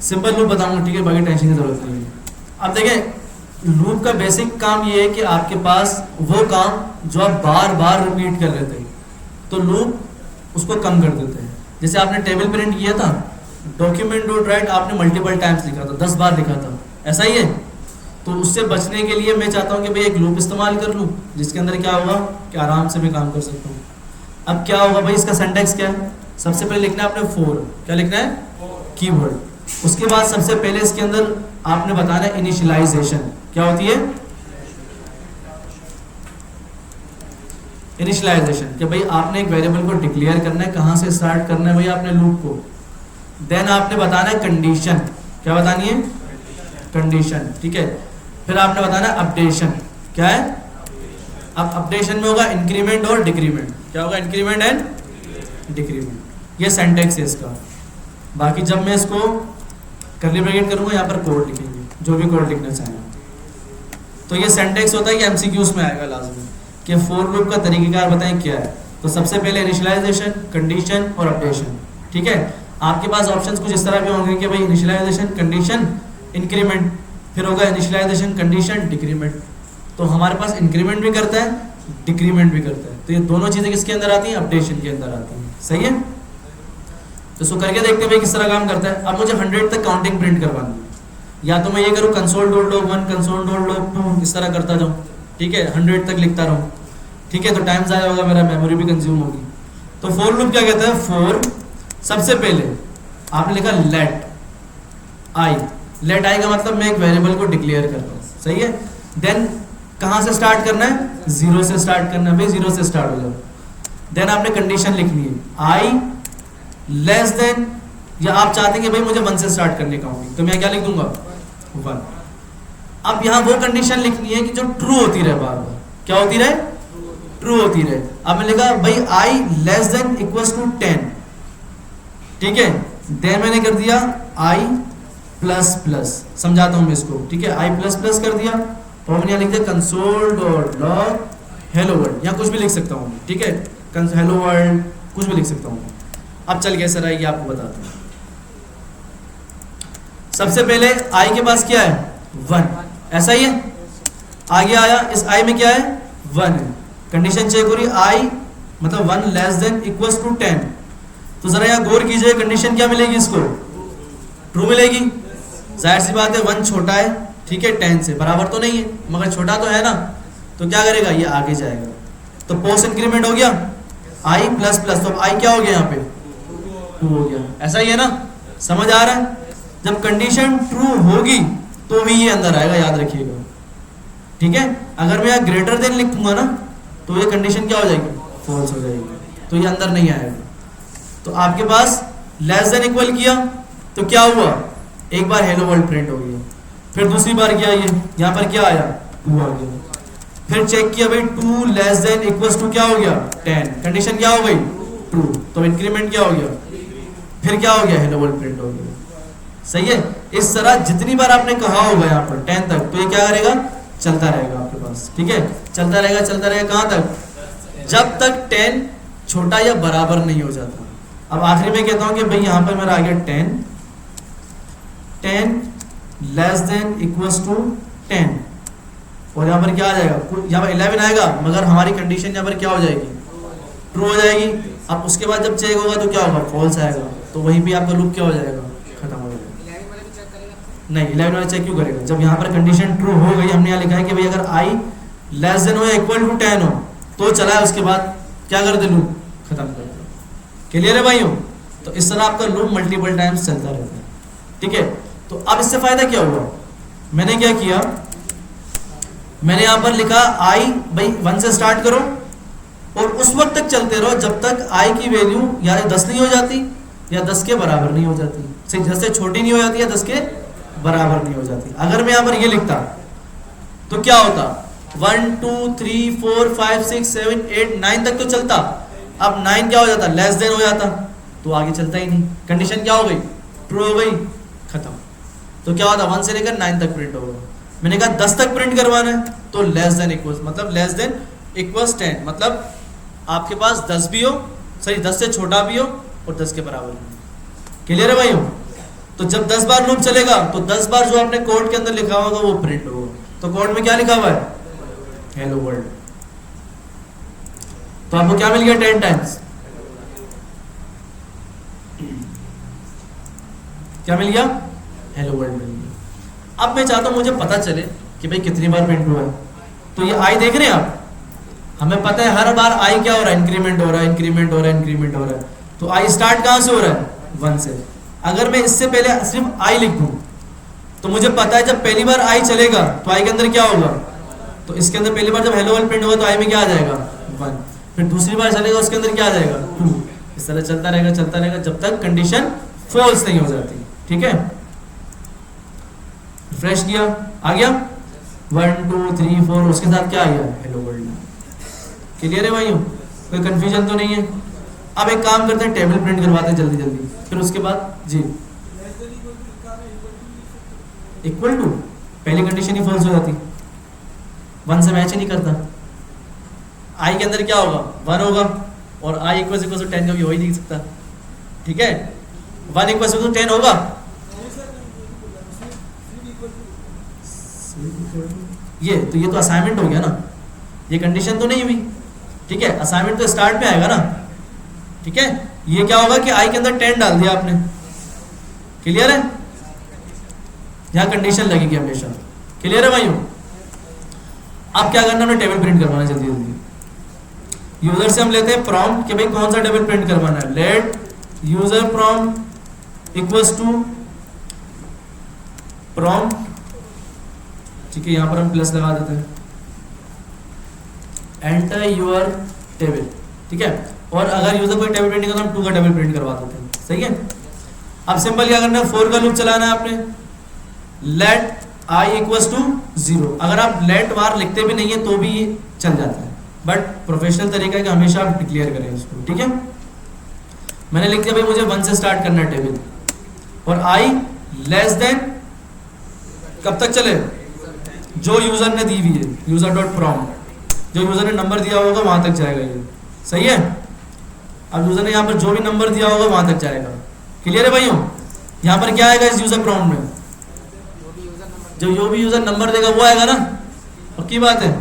Speaker 1: सिंपल लूप बताऊंगा, ठीक है, बाकी टेंशन की जरूरत नहीं है। अब देखें, लूप का बेसिक काम ये है कि आपके पास वो काम जो आप बार बार रिपीट कर रहे थे, तो लूप उसको कम कर देते हैं। जैसे आपने टेबल प्रिंट किया था, डॉक्यूमेंट डॉट राइट आपने मल्टीपल टाइम्स लिखा था, 10 बार लिखा था, ऐसा ही है। तो उससे बचने के लिए मैं चाहता हूँ कि भाई एक लूप इस्तेमाल कर लूँ, जिसके अंदर क्या होगा कि आराम से मैं काम कर सकता हूँ। अब क्या होगा भाई, इसका सिंटैक्स क्या है, सबसे पहले लिखना है आपने फोर, क्या लिखना है, कीवर्ड। उसके बाद सबसे पहले इसके अंदर आपने बताना है इनिशियलाइजेशन, क्या होती है, इनिशियलाइजेशन, कि भाई आपने एक वेरिएबल को डिक्लेयर करना है, कहाँ से स्टार्ट करना है भाई आपने लूप को। देन आपने बताना है कंडीशन, क्या बतानी है, कंडीशन, ठीक है। फिर आपने बताना है अपडेशन, क्या है, अब अपडेशन में होगा इंक्रीमेंट और डिक्रीमेंट, क्या होगा, इंक्रीमेंट एंड डिक्रीमेंट। ये सिंटैक्स है इसका। बाकी जब मैं इसको कर्ली ब्रैकेट करूंगा, यहाँ पर कोड लिखेंगे, जो भी कोड लिखना चाहें। तो ये सिंटैक्स होता है कि एमसीक्यूज में आएगा लाजमी, कि फॉर लूप का तरीकेकार बताएं क्या है। तो सबसे पहले इनिशियलाइजेशन, कंडीशन और अपडेशन, ठीक है। आपके पास ऑप्शंस कुछ इस तरह भी होंगे कि भाई इनिशियलाइजेशन, कंडीशन, इंक्रीमेंट, फिर होगा इनिशियलाइजेशन, कंडीशन, डिक्रीमेंट। तो हमारे पास इंक्रीमेंट भी करता है, डिक्रीमेंट भी करता है। तो ये दोनों चीजें किसके अंदर आती हैं, अपडेशन के अंदर आती हैं, सही है। तो इसको करके देखते हैं किस तरह काम करता है। अब मुझे 100 तक काउंटिंग प्रिंट करवानी है, या तो मैं ये करूँ console dot log 1, console dot log 2, इस तरह करता जाऊँ, ठीक है, 100 तक लिखता रहूँ, ठीक है। तो टाइम ज़्यादा होगा, मेरा मेमोरी भी कंज्यूम होगी। तो फॉर लूप क्या कहता है, फॉर सबसे पहले आपने लिखा लेट आई, लेट आई का मतलब मैं एक वेरिएबल को डिक्लेयर कर रहा हूँ, सही है। देन कहाँ से स्टार्ट करना है, 0 से स्टार्ट करना है भाई, 0 से स्टार्ट हो जाओ। देन आपने कंडीशन लिखनी है आई लेस देन, या आप चाहते हैं कि भाई मुझे 1 से स्टार्ट करने का होगी, तो मैं क्या लिख दूंगा 1। अब यहाँ वो कंडीशन लिखनी है कि जो ट्रू होती रहे बार बार, क्या होती रहे, ट्रू होती रहे। अब मैं लिखा भाई i less than equals to 10, ठीक है। देन मैंने कर दिया आई प्लस प्लस, समझाता हूं मैं इसको, ठीक है। आई प्लस प्लस कर दिया और मैंने यहाँ लिख दिया console dot log hello world, यहाँ कुछ भी लिख सकता हूँ, ठीक है, हेलो वर्ल्ड कुछ भी लिख सकता हूँ। अब चल कैसे रहा है ये आपको बताता हूँ। सबसे पहले आई के पास क्या है 1, ऐसा ही है, आगे आया इस आई में क्या है 1 है, कंडीशन चेक हो रही आई मतलब 1 लेस देन इक्वल्स टू 10, तो जरा यहाँ गौर कीजिए कंडीशन क्या मिलेगी इसको, ट्रू मिलेगी। जाहिर सी बात है 1 छोटा है, ठीक है, 10 से बराबर तो नहीं है मगर छोटा तो है ना, तो क्या करेगा ये आगे जाएगा, तो पोस्ट इंक्रीमेंट हो गया आई प्लस प्लस, तो अब आई क्या हो गया यहाँ पे 2 हो गया, ऐसा ही है ना, समझ आ रहा है। जब कंडीशन ट्रू होगी तो भी ये अंदर आएगा, याद रखिएगा, ठीक है। अगर मैं यहाँ ग्रेटर देन लिखूंगा ना तो ये कंडीशन क्या हो जाएगी, फॉल्स हो जाएगी, तो ये अंदर नहीं आएगा। तो आपके पास लेस देन इक्वल किया तो क्या हुआ, एक बार हेलो वर्ल्ड प्रिंट हो गया, फिर दूसरी बार किया ये यहाँ पर क्या आया 2 आ गया, फिर चेक किया भाई 2 लेस देन इक्वल्स टू क्या हो गया 10, कंडीशन क्या हो गई ट्रू, तो इंक्रीमेंट क्या हो गया, फिर क्या हो गया हेलो वर्ल्ड प्रिंट हो गया, सही है। इस तरह जितनी बार आपने कहा होगा यहाँ पर 10 तक, तो ये क्या करेगा चलता रहेगा आपके पास, ठीक है, चलता रहेगा कहाँ तक, जब तक 10 छोटा या बराबर नहीं हो जाता। अब आखिरी में कहता हूं कि भाई यहाँ पर मेरा आ गया 10 लेस देन इक्वल्स टू 10, और यहाँ पर क्या आ जाएगा, यहाँ पर 11 आएगा मगर हमारी कंडीशन यहाँ पर क्या हो जाएगी ट्रू हो जाएगी। अब उसके बाद जब चेक होगा तो क्या होगा फॉल्स आएगा, तो वहीं भी आपका लूप क्या हो जाएगा, खत्म हो जाएगा।
Speaker 2: 11 वाले भी चेक करेगा
Speaker 1: नहीं 11 वाला चेक क्यों करेगा, जब यहाँ पर कंडीशन ट्रू हो गई, हमने यहाँ लिखा है कि भाई अगर आई लेस देन हो या इक्वल टू 10 हो तो चला है, उसके बाद क्या कर दे लूप खत्म कर दे। क्लियर है भाइयों, तो इस तरह आपका लूप मल्टीपल टाइम्स चलता रहता है, ठीक है। तो अब इससे फायदा क्या हुआ, मैंने क्या किया, मैंने यहाँ पर लिखा आई भाई 1 से स्टार्ट करो और उस वक्त तक चलते रहो जब तक आई की वैल्यू या 10 नहीं हो जाती या 10 के बराबर नहीं हो जाती, 10 से छोटी नहीं हो जाती या 10 के बराबर नहीं हो जाती। अगर मैं यहाँ पर ये लिखता तो क्या होता 1 2 3 4 5 6 7 8 9 तक तो चलता, अब 9 क्या हो जाता लेस देन हो जाता, तो आगे चलता ही नहीं, कंडीशन क्या हो गई ट्रू हो गई, खत्म। तो क्या होता 1 से लेकर 9 तक प्रिंट होगा। मैंने कहा 10 तक प्रिंट करवाना है तो लेस देन इक्वल्स, मतलब लेस देन इक्वल्स 10, मतलब आपके पास 10 भी हो, सॉरी 10 से छोटा भी हो और 10 के बराबर भी। क्लियर है भाइयों, तो जब 10 बार लूप चलेगा तो 10 बार जो आपने कोड के अंदर लिखा होगा वो प्रिंट होगा। तो कोड में क्या लिखा हुआ है हेलो वर्ल्ड, तो आपको क्या मिल गया 10 टाइम्स, क्या मिल गया हेलो वर्ल्ड मिल गया। अब मैं चाहता हूं मुझे पता चले कि भाई कितनी बार प्रिंट हुआ है, तो ये आई देख रहे हैं आप, हमें पता है हर बार आई क्या हो रहा है इंक्रीमेंट हो रहा है, इंक्रीमेंट हो रहा है, इंक्रीमेंट हो रहा है। तो आई स्टार्ट कहां से हो रहा है 1 से। अगर मैं इससे पहले सिर्फ आई लिख दूं तो मुझे पता है जब पहली बार आई चलेगा तो आई के अंदर क्या होगा, तो इसके अंदर पहली बार जब हेलो वर्ल्ड प्रिंट होगा तो आई में क्या आ जाएगा 1, फिर दूसरी बार चलेगा उसके अंदर क्या आ जाएगा 2, इस तरह चलता रहेगा जब तक कंडीशन फॉल्स नहीं हो जाती, ठीक है। रिफ्रेश किया आ गया 1 2 3 4, उसके साथ क्या आ गया हेलो वर्ल्ड। क्लियर है भाइयों, कोई कंफ्यूजन तो नहीं है। अब एक काम करते हैं टेबल प्रिंट करवाते हैं जल्दी जल्दी, फिर उसके बाद जी इक्वल टू पहली कंडीशन ही फॉल्स हो जाती, 1 से मैच ही नहीं करता। आई के अंदर क्या होगा 1 होगा और आई इक्वल टू 10 कभी हो ही नहीं सकता, ठीक है। 1 इक्वल टू 10 होगा, ये तो असाइनमेंट हो गया ना, ये कंडीशन तो नहीं हुई, ठीक है। असाइनमेंट तो स्टार्ट में आएगा ना, ठीक है। ये क्या होगा कि आई के अंदर 10 डाल दिया आपने, क्लियर है, यहां कंडीशन लगेगी हमेशा। क्लियर है भाइयों, अब क्या करना, हमें टेबल प्रिंट करवाना जल्दी जल्दी। यूजर से हम लेते हैं प्रॉम्प्ट कि भाई कौन सा टेबल प्रिंट करवाना है। Let user prompt equals to prompt ठीक है, यहाँ पर हम प्लस लगा देते हैं, एंटर योर टेबल, ठीक है। और अगर यूजर कोई टेबल प्रिंट करता है तो हम 2 का टेबल प्रिंट करवा देते हैं, सही है। अब सिंपल क्या करना है, 4 का लूप चलाना है आपने, लेट आई इक्वल्स टू 0। अगर आप लेट वार लिखते भी नहीं है तो भी ये चल जाता है, बट प्रोफेशनल तरीका है कि हमेशा आप डिक्लेयर करें इसको, ठीक है। मैंने लिख दिया भाई मुझे 1 से स्टार्ट करना है टेबल, और आई लेस देन कब तक चले, जो यूजर ने दी हुई है, यूजर डॉट प्रॉम्प्ट, जो यूजर ने नंबर दिया होगा वहां तक जाएगा ये, सही है। अब यूजर ने यहाँ पर जो भी नंबर दिया होगा वहां तक जाएगा, क्लियर है भाइयों। यहाँ पर क्या आएगा इस यूजर प्रॉम्प्ट में, जो भी यूजर नंबर देगा वो आएगा ना, पक्की बात है।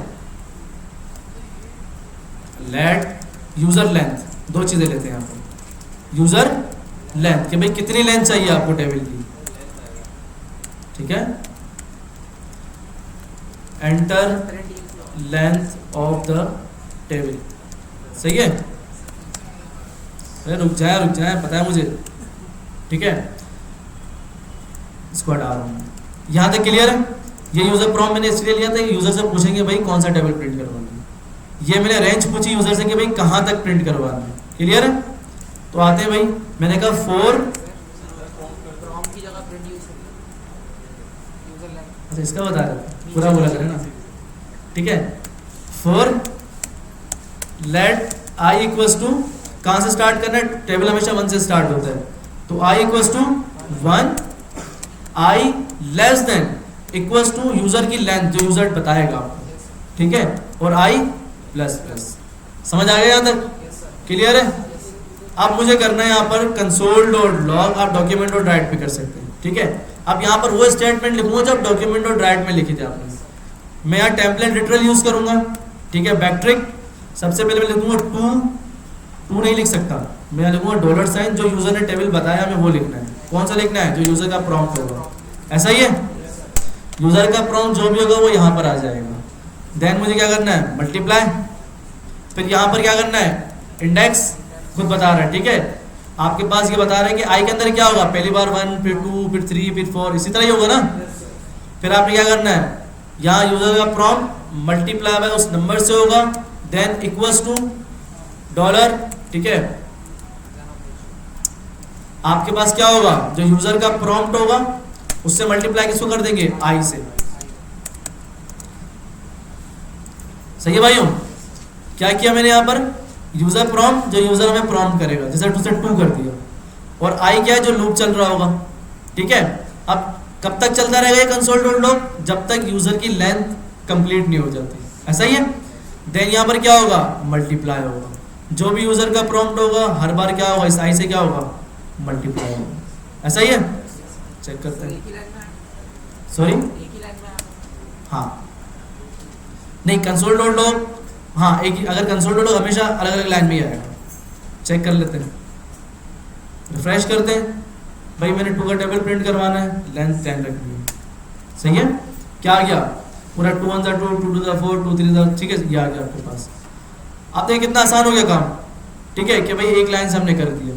Speaker 1: लेट यूजर लेंथ, 2 चीजें लेते हैं यहाँ पर, यूजर लेंथ कि भाई कितनी लेंथ चाहिए आपको टेबल की, ठीक है। Enter length of the table, सही है। रुक जाए पता है मुझे, ठीक है। इसको हटा रहा हूँ, यहाँ तक क्लियर है। ये यूजर प्रॉम्प्ट मैंने इसलिए लिया था कि यूजर से पूछेंगे भाई कौन सा टेबल प्रिंट करवाना है। ये मैंने रेंज पूछी यूजर से कि भाई कहाँ तक प्रिंट करवाना है, क्लियर है। तो आते हैं भाई, मैंने कहा 4,
Speaker 2: प्रॉम्प्ट की जगह प्रिंट यूज करिए, यूजर लेंथ।
Speaker 1: अच्छा इसका बता रहे पूरा बोला करें ना, ठीक है। 4 लेट आई इक्वल्स टू, कहाँ से स्टार्ट करना है, टेबल हमेशा 1 से स्टार्ट होता है, तो i equals to 1, i less than equals to user की लेंथ जो यूजर बताएगा आपको, ठीक है, और आई प्लस प्लस। समझ आ गया यहाँ तक, क्लियर है। अब मुझे करना है यहाँ पर कंसोल डॉट लॉग, आप डॉक्यूमेंट डॉट राइट पे कर सकते हैं, ठीक है। अब यहाँ पर वो स्टेटमेंट लिखूंगा जब डॉक्यूमेंट डॉट राइट में लिखी थी आपने। मैं यहाँ टेम्पलेट लिटरल यूज करूंगा, ठीक है। बैकट्रिक सबसे पहले मैं लिखूंगा टू नहीं लिख सकता, मैं लिखूंगा $, जो यूजर ने टेबल बताया हमें वो लिखना है। कौन सा लिखना है, जो यूजर का प्रॉम्प्ट होगा, ऐसा ही है। यूजर का प्रॉम्प्ट जो भी होगा वो यहाँ पर आ जाएगा। देन मुझे क्या करना है, मल्टीप्लाई, फिर यहाँ पर क्या करना है, इंडेक्स खुद बता रहा है, ठीक है। आपके पास ये बता रहा है कि आई के अंदर क्या होगा, पहली बार 1, फिर 2, फिर 3, फिर 4, इसी तरह ही होगा ना। फिर आपने क्या करना है, यहाँ यूजर का प्रॉम्प्ट मल्टीप्लाई बाय उस नंबर से होगा, देन इक्वल्स टू $, ठीक है। आपके पास क्या होगा, जो यूजर का प्रॉम्प्ट होगा उससे मल्टीप्लाई किसको कर देंगे, आई से, सही है भाइयों। क्या किया मैंने यहाँ पर, यूजर प्रॉम्प्ट जो यूजर हमें प्रॉम्प्ट करेगा, जैसे 2 से 2 कर दिया, और आई क्या है जो लूप चल रहा होगा, ठीक है। अब कब तक चलता रहेगा ये कंसोल डॉट लॉग, जब तक यूजर की लेंथ कंप्लीट नहीं हो जाती, ऐसा ही है। देन यहाँ पर क्या होगा, मल्टीप्लाई होगा, जो भी यूजर का प्रॉम्प्ट होगा हर बार क्या होगा, इस आई से क्या होगा, मल्टीप्लाई होगा, ऐसा ही है। चेक करते हैं, सॉरी हाँ नहीं, कंसोल डॉट लॉग हाँ एक ही, अगर कंसोल डॉट लॉग हमेशा अलग अलग लाइन में ही आएगा। चेक कर लेते हैं, रिफ्रेश करते हैं, भाई मैंने 2 का टेबल प्रिंट करवाना है, लेंथ 10 रखनी है, सही है। क्या आ गया, पूरा 2 1 2 2 2 4 2 3, ठीक है, ये आ गया आपके पास। आप देखिए कितना आसान हो गया काम, ठीक है, कि भाई एक लाइन से हमने कर दिया।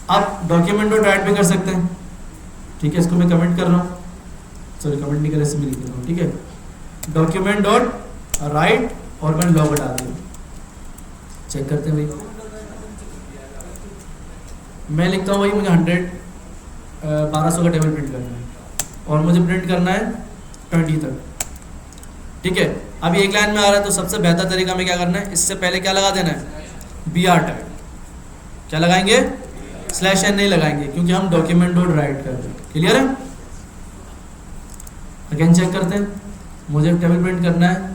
Speaker 1: आप डॉक्यूमेंट डॉट राइट भी कर सकते हैं, ठीक है। इसको मैं कमेंट कर रहा हूँ, सॉरी कमेंट नहीं कर रहा, इसमें लिख रहा हूँ, ठीक है। डॉक्यूमेंट डॉट राइट और मैंने लॉग हटा दिया। चेक करते हैं भाई, मैं लिखता हूँ भाई मुझे 1200 का टेबल प्रिंट करना है और मुझे प्रिंट करना है 20 तक, ठीक है। अभी एक लाइन में आ रहा है तो सबसे बेहतर तरीका में क्या करना है, इससे पहले क्या लगा देना है, BR टैग। क्या लगाएंगे, /n नहीं लगाएंगे क्योंकि हम डॉक्यूमेंट डॉट राइट कर रहे हैं, क्लियर है। अगेन चेक करते हैं, मुझे टेबल प्रिंट करना है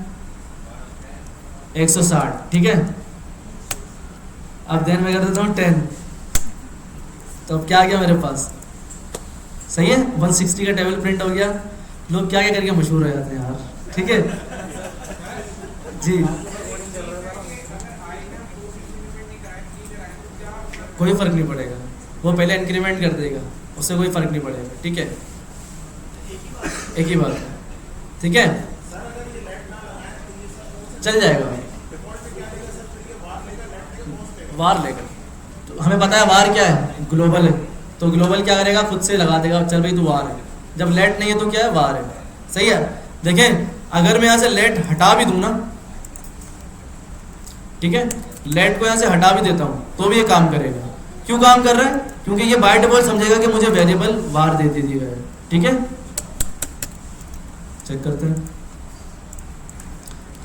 Speaker 1: 160, ठीक है। अब देन मैं कर देता हूँ 10, तो अब क्या आ गया मेरे पास, सही है। 160 का टेबल प्रिंट हो गया। लोग क्या क्या करके मशहूर हो जाते हैं यार, ठीक है जी। कोई फर्क नहीं पड़ेगा, वो पहले इंक्रीमेंट कर देगा, उससे कोई फर्क नहीं पड़ेगा, ठीक है। एक ही बात है, ठीक है, चल जाएगा वार लेकर। तो हमें पता है वार क्या है, ग्लोबल है, तो ग्लोबल क्या करेगा, खुद से लगा देगा, चल भाई तू वार है। जब लेट नहीं है तो क्या है, वार है, सही है। देखें अगर मैं यहाँ से लेट हटा भी दूं ना, ठीक है, लेट को यहाँ से हटा भी देता हूँ तो भी ये काम करेगा। क्यों काम कर रहा है? क्योंकि ये बाय डिफॉल्ट समझेगा कि मुझे वेरिएबल var दे दिया है। ठीक है, चेक करते हैं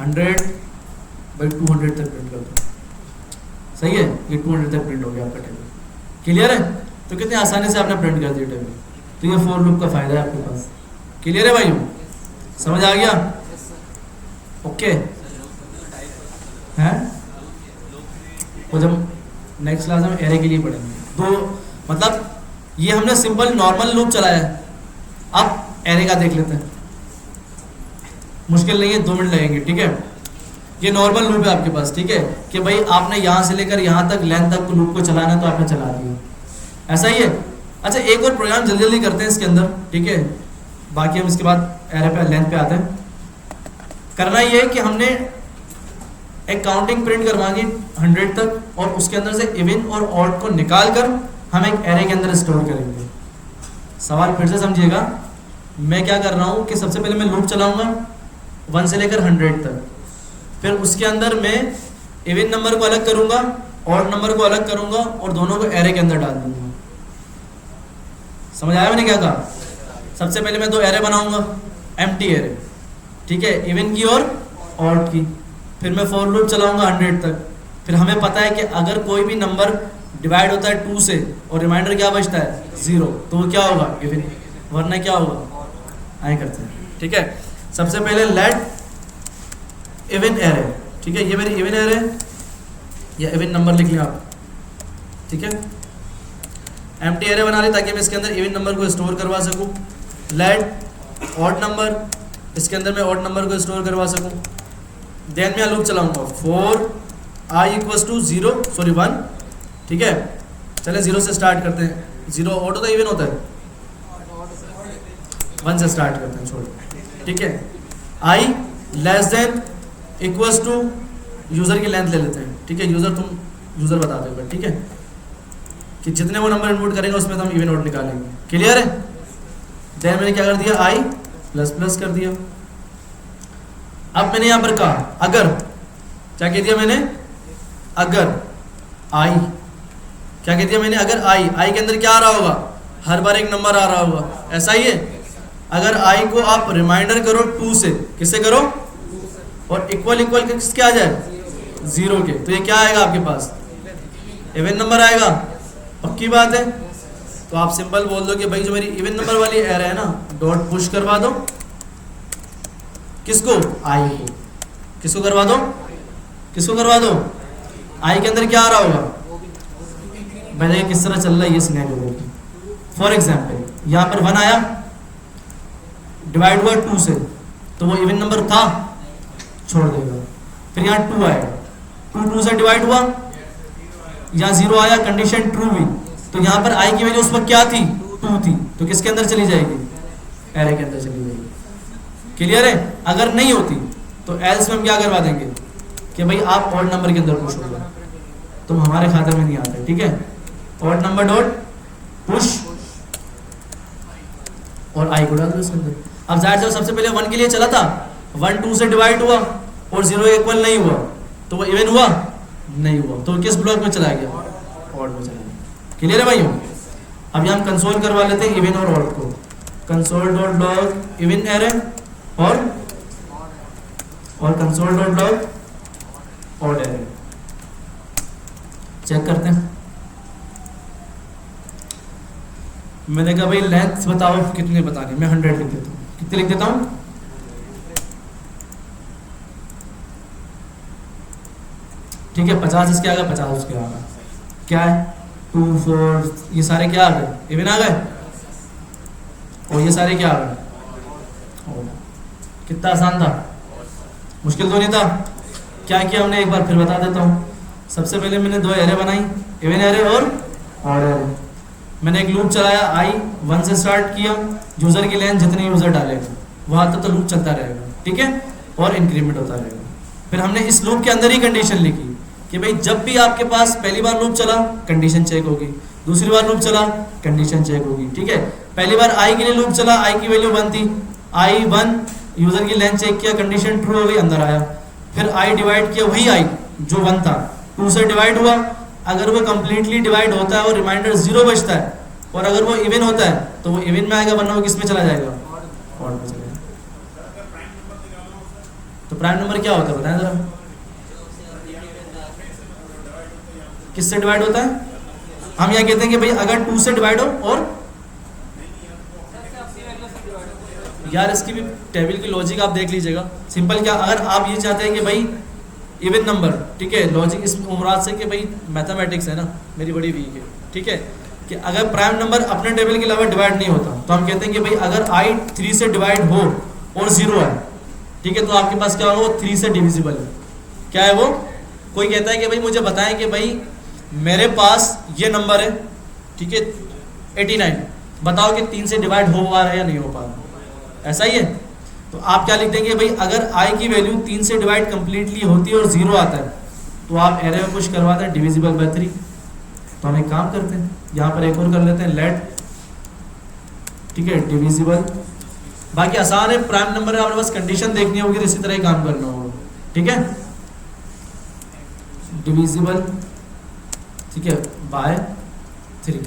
Speaker 1: 100/200 तक प्रिंट करता हूँ। सही है, ये 200 तक प्रिंट हो गया आपका टेबल। क्लियर है? तो कितने आसानी से आपने प्रिंट कर दिया टेबल। तो ये फॉर लूप का फायदा है आपके पास। क्लियर है भाइयों? समझ आ गया? ओके हैं? और जब नेक्स्ट क्लास में एरे के लिए पढ़ेंगे तो मतलब ये हमने सिंपल नॉर्मल लूप चलाया है, अब एरे का देख लेते हैं। मुश्किल नहीं है, 2 मिनट लगेंगे। ठीक है, ये नॉर्मल लूप है आपके पास। ठीक है, कि भाई आपने यहाँ से लेकर यहाँ तक लेंथ तक लूप को चलाना है तो आपने चला दिया, ऐसा ही है। अच्छा, एक और प्रोग्राम जल्दी जल्दी करते हैं इसके अंदर। ठीक है, बाकी हम इसके बाद एरे पे लेंथ पे आते हैं। करना ये है कि हमने एक काउंटिंग प्रिंट करवानी 100 तक और उसके अंदर से इवन और ऑड को निकाल कर हम एक एरे के अंदर स्टोर करेंगे। सवाल फिर से समझिएगा, मैं क्या कर रहा हूँ कि सबसे पहले मैं लूप चलाऊंगा 1 से लेकर 100 तक, फिर उसके अंदर मैं इवन नंबर को अलग करूंगा, ऑड नंबर को अलग करूंगा और दोनों को एरे के अंदर डाल दूंगा। समझ आया मैंने क्या कहा? सबसे पहले मैं 2 एरे बनाऊंगा, एम्प्टी एरे, ठीक है, इवन की और ऑड की। फिर मैं फॉर लूप चलाऊंगा 100 तक। फिर हमें पता है कि अगर कोई भी नंबर डिवाइड होता है 2 से और रिमाइंडर क्या बचता है 0, तो वो क्या होगा? इवन, वरना क्या होगा? ऐसे करते हैं। ठीक है, सबसे पहले लेट इवन एरे, ठीक है, ये मेरी इवन एरे या इवन नंबर लिख लिया आप। ठीक है, एम्प्टी एरे बना ली ताकि मैं इसके अंदर इवन नंबर को स्टोर करवा सकूं। लेट ऑड नंबर, इसके अंदर मैं ऑड नंबर को स्टोर करवा सकूं। देन मैं लूप चलाऊंगा फॉर i = 0 सॉरी 1। ठीक है, चले 0 से स्टार्ट करते हैं। 0 ऑड होता है इवन होता है? 1 से स्टार्ट करते हैं, छोड़। ठीक है, i <= यूजर की लेंथ ले लेते हैं। ठीक है, यूजर बता दो। ठीक है, कि जितने वो नंबर इनपुट करेंगे उसमें तो हम इवन ऑड निकालेंगे। क्लियर है? देन मैंने क्या कर दिया, i++ कर दिया। अब मैंने यहां पर कहा अगर, क्या कह दिया मैंने? अगर i, क्या कह दिया मैंने? अगर i के अंदर क्या आ रहा होगा? हर बार एक नंबर आ रहा होगा, ऐसा ही है। अगर i को आप रिमाइंडर करो 2 से, किससे करो? और इक्वल किसके आ जाए? 0 के, तो ये क्या आएगा आपके पास? इवन नंबर आएगा। पक्की बात है? तो आप सिंपल बोल दो कि भाई जो मेरी इवन नंबर वाली एरे है ना, डॉट पुश करवा दो। किसको? i को। किसको करवा दो? किसको करवा दो? i के अंदर क्या आ रहा होगा? पहले किस तरह चल रहा है ये सिनेरियो देखिए। फॉर एग्जांपल यहाँ पर 1 आया, डिवाइड हुआ 2 से, तो वो इवन नंबर था, छोड़ देगा। फिर यहाँ 2 आएगा, 2 से डिवाइड हुआ, यहाँ 0 आया, कंडीशन ट्रू हुई, तो यहाँ पर i की वैल्यू उस वक्त क्या थी? 2 थी, तो किसके अंदर चली जाएगी? एरे के अंदर चली जाएगी। क्लियर है? अगर नहीं होती तो एल्स में हम क्या करवा देंगे कि भाई आप ऑड नंबर के अंदर पुश हो जाओ, तुम हमारे खाते में नहीं आते। ठीक है, ऑड नंबर डॉट पुश और i को डाल दो इसके अंदर। अब जाहिर से सबसे पहले 1 के लिए चला था, 1 2 से डिवाइड हुआ और 0 इक्वल नहीं हुआ, तो वो इवन हुआ? नहीं हुआ, तो किस ब्लॉक में चला गया? ऑड में चला गया। क्लियर है भाइयों? अब यहाँ हम कंसोल करवा लेते हैं इवन और ऑड को। console.log इवन एरे और console.log ऑड एरे। चेक करते हैं। मैंने कहा भाई लेंथ बताओ कितनी बतानी, मैं 100 लिख देता हूँ। कितनी लिख देता हूँ? ठीक है, 50 इसके आ गया, 50 उसके आ गया। क्या है? 2 4 ये सारे क्या आ गए? इवन आ गए। और ये सारे क्या आ गए? कितना आसान था, मुश्किल तो नहीं था। क्या किया हमने एक बार फिर बता देता हूँ। सबसे पहले मैंने 2 एरे बनाई, इवन एरे और ऑड एरे। मैंने एक लूप चलाया, i 1 से स्टार्ट किया, यूजर की लेंथ जितने यूजर डालेगा वहां तक तो लूप चलता रहेगा। ठीक है, और इंक्रीमेंट होता रहेगा। फिर हमने इस लूप के अंदर ही कंडीशन लिखी कि भाई जब भी आपके पास पहली बार लूप चला कंडीशन चेक होगी, दूसरी बार लूप चला कंडीशन चेक होगी। ठीक है, पहली बार i के लिए लूप चला, i की वैल्यू 1 थी, i 1 यूजर की लेंथ चेक किया, कंडीशन ट्रू हो गई, अंदर आया। फिर आई डिवाइड किया, वही आई जो 1 था 2 से डिवाइड हुआ, अगर वो कंप्लीटली डिवाइड होता है और रिमाइंडर 0 बचता है, और अगर वो इवन होता है तो वो इवन में आएगा, वरना वो किस में चला जाएगा, ऑड में चला जाएगा। तो प्राइम नंबर क्या होता है बताएं जरा, किससे डिवाइड होता है? हम यहाँ कहते हैं कि भाई अगर 2 से डिवाइड हो, और यार इसकी भी टेबल की लॉजिक आप देख लीजिएगा। सिंपल क्या, अगर आप ये चाहते हैं कि भाई इवन नंबर, ठीक है, लॉजिक इस मुराद से कि भाई मैथमेटिक्स है ना मेरी बड़ी वीक है, ठीक है, कि अगर प्राइम नंबर अपने टेबल के अलावा डिवाइड नहीं होता तो हम कहते हैं कि भाई अगर आई 3 से डिवाइड हो और 0 है, ठीक है, तो आपके पास क्या होगा, वो 3 से डिविजिबल है। क्या है वो? कोई कहता है कि भाई मुझे बताएं कि भाई मेरे पास ये नंबर है, ठीक है, 89, बताओ कि 3 से डिवाइड हो पा रहा है या नहीं हो पा रहा, ऐसा ही है। तो आप क्या लिख देंगे, भाई अगर i की वैल्यू 3 से डिवाइड कंप्लीटली होती है और 0 आता है तो आप एरे में पुश करवाते हैं डिविजिबल बाय 3। तो हम एक काम करते हैं, यहाँ पर एक और कर लेते हैं, लेट, ठीक है, डिविजिबल। बाकी आसान है, प्राइम नंबर है, आपने बस कंडीशन देखनी होगी तो इसी तरह ही काम करना होगा, ठीक है, डिविजिबल, ठीक है, बाय 3।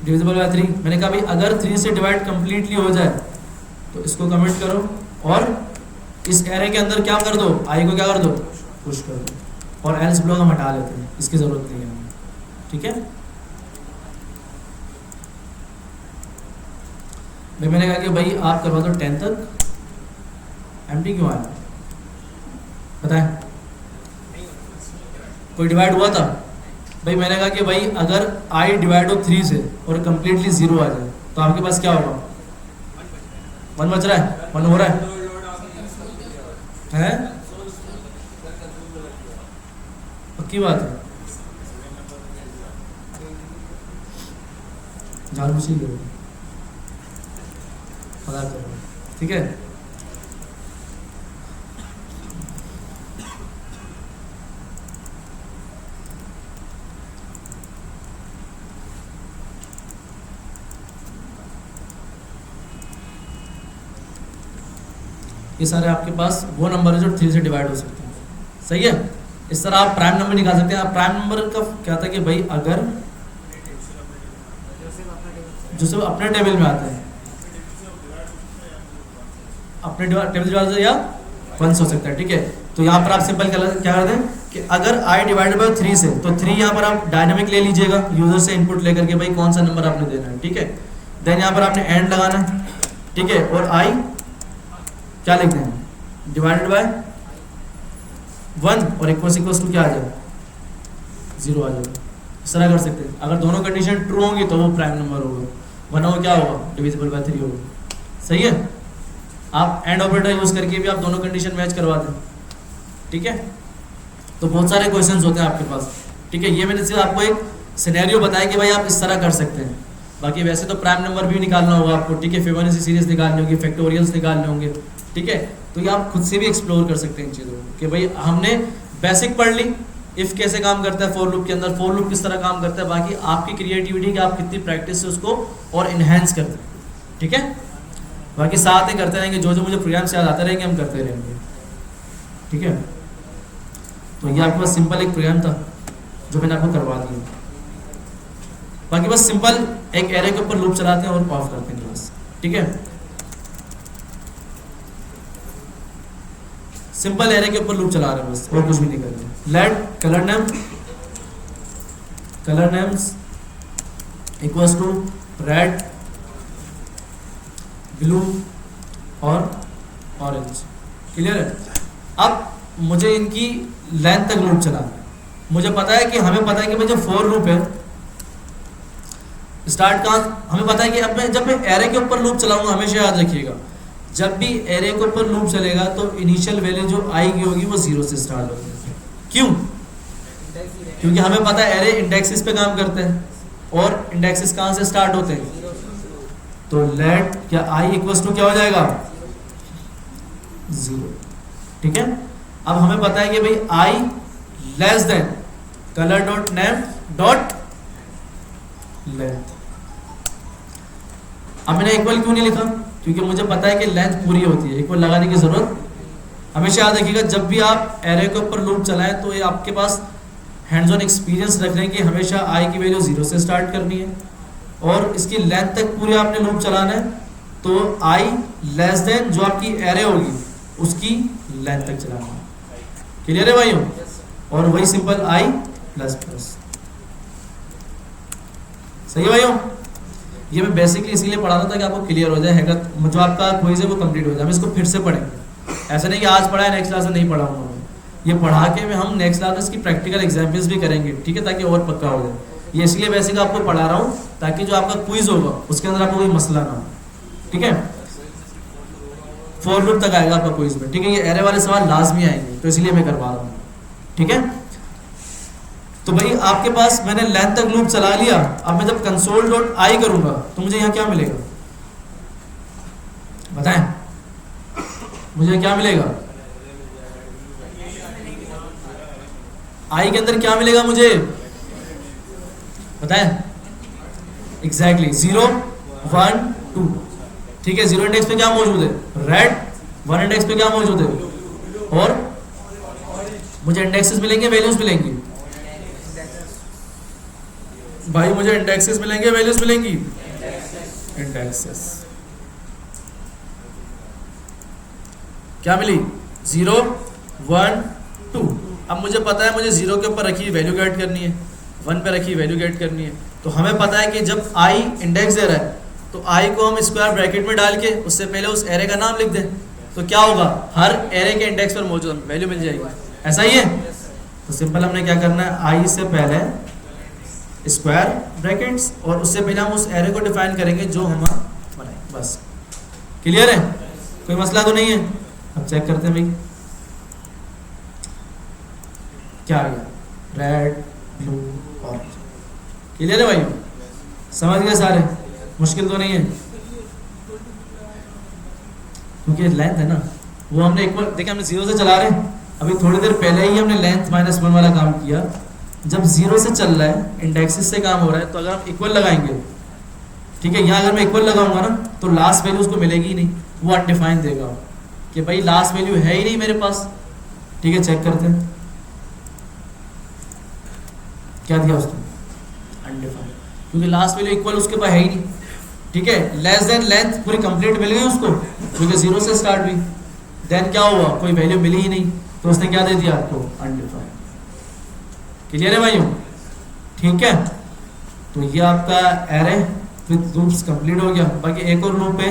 Speaker 1: डिविजिबल बाय 3, मैंने कहा भाई अगर 3 से डिवाइड कंप्लीटली हो जाए तो इसको कमेंट करो और इस एरे के अंदर क्या कर दो, आई को क्या कर दो, पुश कर दो, और एल्स ब्लॉक हम हटा लेते हैं, इसकी जरूरत नहीं है हमें, ठीक है। भाई मैंने कहा कि भाई आप करवा दो 10 तक, एम्प्टी क्यों आया बताएं, कोई डिवाइड हुआ था? भाई मैंने कहा कि भाई अगर i डिवाइड हो 3 से और कंप्लीटली 0 आ जाए तो आपके पास क्या होगा, 1 बच रहा है, 1 हो रहा है? पक्की बात है, झाड़ मुझे पता करो, ठीक है। ये सारे आपके पास वो नंबर है जो 3 से डिवाइड हो सकते हैं, सही है। इस तरह आप प्राइम नंबर निकाल सकते हैं। आप प्राइम नंबर का क्या था कि भाई अगर जो सब अपने टेबल में आते हैं, अपने टेबल डिवाइड या 1 हो सकता है, ठीक है। तो यहाँ पर आप सिंपल क्या कर दें कि अगर i डिवाइडेड बाय 3 से, तो 3 यहाँ पर आप डायनामिक ले लीजिएगा, यूजर से इनपुट लेकर के भाई कौन सा नंबर आपने देना है, ठीक है। देन यहाँ पर आपने एंड लगाना है, ठीक है, और i क्या लिखते हैं, डिवाइडेड बाय 1 और इक्वल्स टू क्या आ जाए, 0 आ जाएगा। इस तरह कर सकते हैं। अगर दोनों कंडीशन ट्रू होंगी तो वो प्राइम नंबर होगा, वरना वो क्या होगा, डिविजिबल बाय 3 होगा, सही है। आप एंड ऑपरेटर यूज करके भी आप दोनों कंडीशन मैच करवा दें, ठीक है। तो बहुत सारे क्वेश्चंस होते हैं आपके पास, ठीक है। ये मैंने सिर्फ आपको एक सिनेरियो बताया कि भाई आप इस तरह कर सकते हैं। बाकी वैसे तो प्राइम नंबर भी निकालना होगा आपको, ठीक है, फिबोनाची सीरीज निकालनी होगी, फैक्टोरियल्स निकालने होंगे, ठीक है। तो ये आप खुद से भी एक्सप्लोर कर सकते हैं इन चीज़ों को कि भाई हमने बेसिक पढ़ ली, इफ़ कैसे काम करता है फॉर लूप के अंदर, फॉर लूप किस तरह काम करता है, बाकी आपकी क्रिएटिविटी कि आप कितनी प्रैक्टिस से उसको और इन्हेंस करते हैं, ठीक है। बाकी साथ ही करते रहेंगे, जो जो मुझे प्रोग्राम से याद आते रहेंगे हम करते रहेंगे, ठीक है। तो ये आपके पास सिंपल एक प्रोग्राम था जो मैंने आपको करवा दिया। बाकी बस सिंपल एक एरे के ऊपर लूप चलाते हैं और ऑफ करते हैं क्लास, ठीक है। सिंपल एरे के ऊपर लूप चला रहे हैं बस, और कुछ भी नहीं कर रहे। Let colour names equals to red, blue और ऑरेंज, क्लियर है। अब मुझे इनकी लेंथ तक लूप चलाना है। मुझे पता है कि हमें पता है कि भाई जो फॉर लूप है स्टार्ट कहाँ, हमें पता है कि अब मैं जब मैं एरे के ऊपर लूप चलाऊंगा, हमेशा याद रखिएगा जब भी एरे के ऊपर लूप चलेगा तो इनिशियल वैल्यू जो आई की होगी वो 0 से स्टार्ट होगी। क्यों? क्योंकि हमें पता है एरे इंडेक्सेस पे काम करते हैं और इंडेक्सेस कहाँ से स्टार्ट होते हैं। तो लेट क्या आई इक्वल्स टू क्या हो जाएगा, 0, ठीक है। अब हमें पता है कि भाई i less than colour dot name dot length. अब मैंने इक्वल क्यों नहीं लिखा, क्योंकि मुझे पता है कि लेंथ पूरी होती है, इक्वल लगाने की जरूरत। हमेशा याद रखिएगा जब भी आप एरे के ऊपर लूप चलाएं तो ये आपके पास हैंड्स ऑन एक्सपीरियंस रख रहे हैं कि हमेशा आई की वैल्यू 0 से स्टार्ट करनी है और इसकी लेंथ तक पूरे आपने लूप चलाना है। तो आई लेस देन जो आपकी एरे होगी उसकी लेंथ तक चलाना है। क्लियर है भाइयों? और वही सिंपल आई प्लस प्लस। सही है भाइयों? ये मैं बेसिकली इसीलिए पढ़ा रहा था कि आपको क्लियर हो जाए, जो आपका क्विज है वो कंप्लीट हो जाए। हम इसको फिर से पढ़ेंगे, ऐसा नहीं कि आज पढ़ा है नेक्स्ट क्लास में नहीं पढ़ा हूँ। ये पढ़ा के हम नेक्स्ट क्लास में इसकी प्रैक्टिकल एग्जाम्पल्स भी करेंगे, ठीक है, ताकि और पक्का हो जाए। ये इसलिए बेसिक आपको पढ़ा रहा हूँ ताकि जो आपका क्विज होगा उसके अंदर आपको कोई मसला ना हो, ठीक है। फॉर लूप तक आएगा आपका क्विज में, ठीक है। ये एरे वाले सवाल लाजमी आएंगे तो इसलिए मैं करवा रहा हूँ, ठीक है। तो भाई आपके पास मैंने लेंथ तक लूप चला लिया। अब मैं जब कंसोल डॉट आई करूंगा तो मुझे यहाँ क्या मिलेगा बताएं, मुझे क्या मिलेगा? आई के अंदर क्या मिलेगा मुझे बताएं? एग्जैक्टली 0 1 2, ठीक है। 0 इंडेक्स पे क्या मौजूद है? रेड। 1 इंडेक्स पे क्या मौजूद है? और मुझे इंडेक्सेस मिलेंगे, वैल्यूज मिलेंगी भाई, मुझे इंडेक्सेस मिलेंगे, वैल्यूज मिलेंगी। इंडेक्सेस क्या मिली? 0 1 2। अब मुझे पता है मुझे 0 के ऊपर रखी वैल्यू गेट करनी है, 1 पे रखी वैल्यू गेट करनी है। तो हमें पता है कि जब आई इंडेक्स दे रहा है तो आई को हम स्क्वायर ब्रैकेट में डाल के उससे पहले उस एरे का नाम लिख दें तो क्या होगा? हर एरे के इंडेक्स पर मौजूद वैल्यू मिल जाएगी। ऐसा ही है? तो सिंपल हमने क्या करना है, आई से पहले स्क्वायर ब्रैकेट्स और उससे पहले हम उस एरे को डिफाइन करेंगे जो हम बनाए, बस। क्लियर है? कोई मसला तो नहीं है? अब चेक करते हैं भाई क्या आ गया, रेड ब्लू ऑरेंज। क्लियर है भाई? समझ गए सारे? मुश्किल तो नहीं है, क्योंकि लेंथ है ना वो हमने इक्वल, देखिए हमने 0 से चला रहे हैं। अभी थोड़ी देर पहले ही हमने लेंथ -1 वाला काम किया। जब 0 से चल रहा है, इंडेक्सेस से काम हो रहा है, तो अगर हम इक्वल लगाएंगे, ठीक है, यहाँ अगर मैं इक्वल लगाऊंगा ना तो लास्ट वैल्यू उसको मिलेगी ही नहीं, वो अनडिफाइंड देगा कि भाई लास्ट वैल्यू है ही नहीं मेरे पास। ठीक है, चेक करते हैं क्या दिया उसने, अनडिफाइंड, क्योंकि लास्ट वैल्यू इक्वल उसके पास है ही नहीं। ठीक है, लेस देन लेंथ पूरी कंप्लीट मिल गई उसको, क्योंकि 0 से स्टार्ट हुई। देन क्या हुआ, कोई वैल्यू मिली ही नहीं, तो उसने क्या दे दिया आपको, अनडिफाइंड। क्लियर है भाइयों? ठीक है, तो ये आपका एरे विद लूप्स कंप्लीट हो गया। बाकी एक और लूप है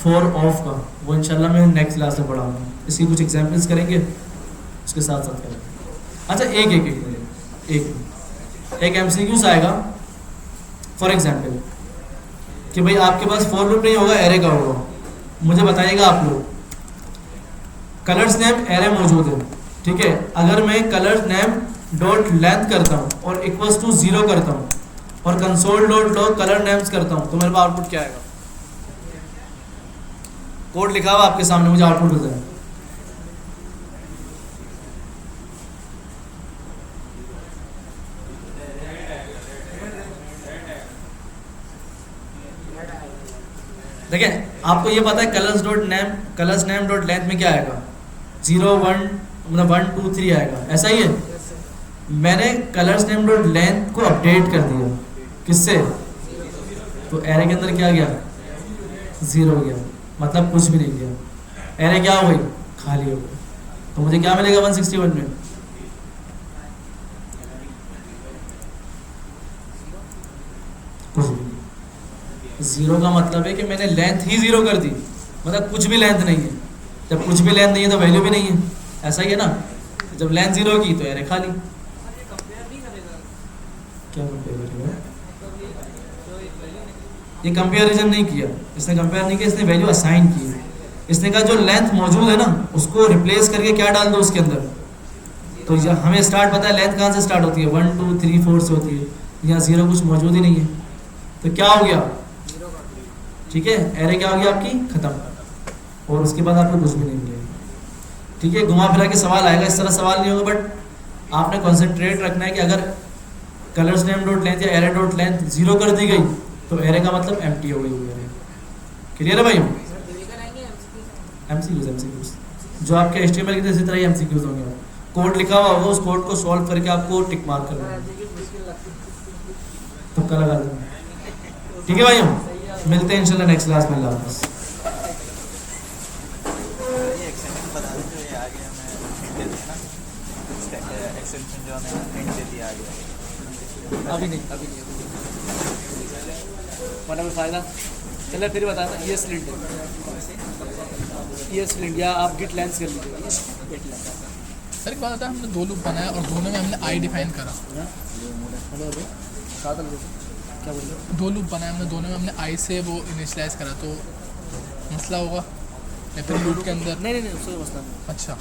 Speaker 1: फॉर ऑफ का, वो इंशाल्लाह मैं नेक्स्ट क्लास में पढ़ाऊंगा। इसकी कुछ एग्जांपल्स करेंगे, उसके साथ साथ करेंगे। अच्छा, एक एमसीक्यूज आएगा। फॉर एग्जांपल कि भाई आपके पास फॉर लूप नहीं होगा, एरे का होगा। मुझे बताइएगा आप लोग, कलर्स नेम एरे मौजूद है, ठीक है। अगर मैं कलर्स नेम डॉट लेंथ करता हूँ और इक्वल्स टू 0 करता हूँ और console dot log colour names करता हूँ, तो मेरे पास आउटपुट क्या आएगा? कोड लिखा हुआ आपके सामने, मुझे आउटपुट बताएं। देखिए, आपको ये पता है कलर्स नेम डॉट लेंथ में क्या आएगा, 0 1 मतलब 1 2 3 आएगा, ऐसा ही है। मैंने कलर्स नेम डॉट लेंथ को अपडेट कर दिया, किससे? तो एरे के अंदर क्या गया, 0 गया, मतलब कुछ भी नहीं गया। एरे क्या हो गई, खाली हो गई। तो मुझे क्या मिलेगा 161 में? कुछ भी नहीं। 0 का मतलब है कि मैंने लेंथ ही 0 कर दी, मतलब कुछ भी लेंथ नहीं है। जब कुछ भी लेंथ नहीं है तो वैल्यू भी नहीं है, ऐसा ही है ना। जब लेंथ 0 की तो एरे खाली। क्या कंपेयर करेगा? ये कंपेरिजन नहीं किया इसने, कंपेयर नहीं किया इसने, वैल्यू असाइन की। इसने कहा जो लेंथ मौजूद है ना उसको रिप्लेस करके क्या डाल दो उसके अंदर। तो हमें स्टार्ट पता है, लेंथ कहाँ से स्टार्ट होती है, 1 2 3 4 से होती है। यहाँ 0 कुछ मौजूद ही नहीं है, तो क्या हो गया, ठीक है, एरे क्या हो गया आपकी, खत्म। और उसके बाद आपको कुछ भी नहीं मिलेगा। ठीक है, घुमा फिरा के सवाल आएगा, इस तरह सवाल नहीं होगा, बट आपने कॉन्सेंट्रेट रखना है कि अगर कलर्स नेम डॉट लेंथ या एरे डॉट लेंथ 0 कर दी गई तो एरे का मतलब एम्प्टी हो गई वो एरे। क्लियर है भाई?
Speaker 2: सर देकर आएंगे एमसीक्यू
Speaker 1: एमसीक्यूज जो आपके HTML की इसी तरह ही एमसीक्यूज होंगे। कोड लिखा हुआ होगा, उस कोड को सॉल्व करके आपको टिक मार्क करना है,
Speaker 2: एमसीक्यू मुश्किल लगती
Speaker 1: तुक्का लगा देना। ठीक है भाई, हम मिलते हैं इंशाल्लाह नेक्स्ट क्लास में। अल्लाह हाफ़िज़।
Speaker 3: ये एक्सटेंशन बता दें जो ये आ गया, मैं हिंट दे दिया ना, एक्सटेंशन जो हमें हिंट दे दिया आ गया।
Speaker 4: अभी नहीं वरना कोई फ़ायदा। चलो फिर बताना, ये स्लिंट है, ये स्लिंट, या आप गिट लेंस कर लीजिए, गिट लेंस।
Speaker 5: सर एक बात आता है, हमने 2 लूप बनाया और दोनों में हमने आई डिफाइन करा।
Speaker 4: हेलो अभी क्या बोल रहे हो?
Speaker 5: 2 लूप बनाया हमने, दोनों में हमने आई से वो इनिशियलाइज करा, तो मसला होगा या फिर लूप के अंदर?
Speaker 4: नहीं नहीं नहीं, उससे मसला नहीं।
Speaker 5: अच्छा,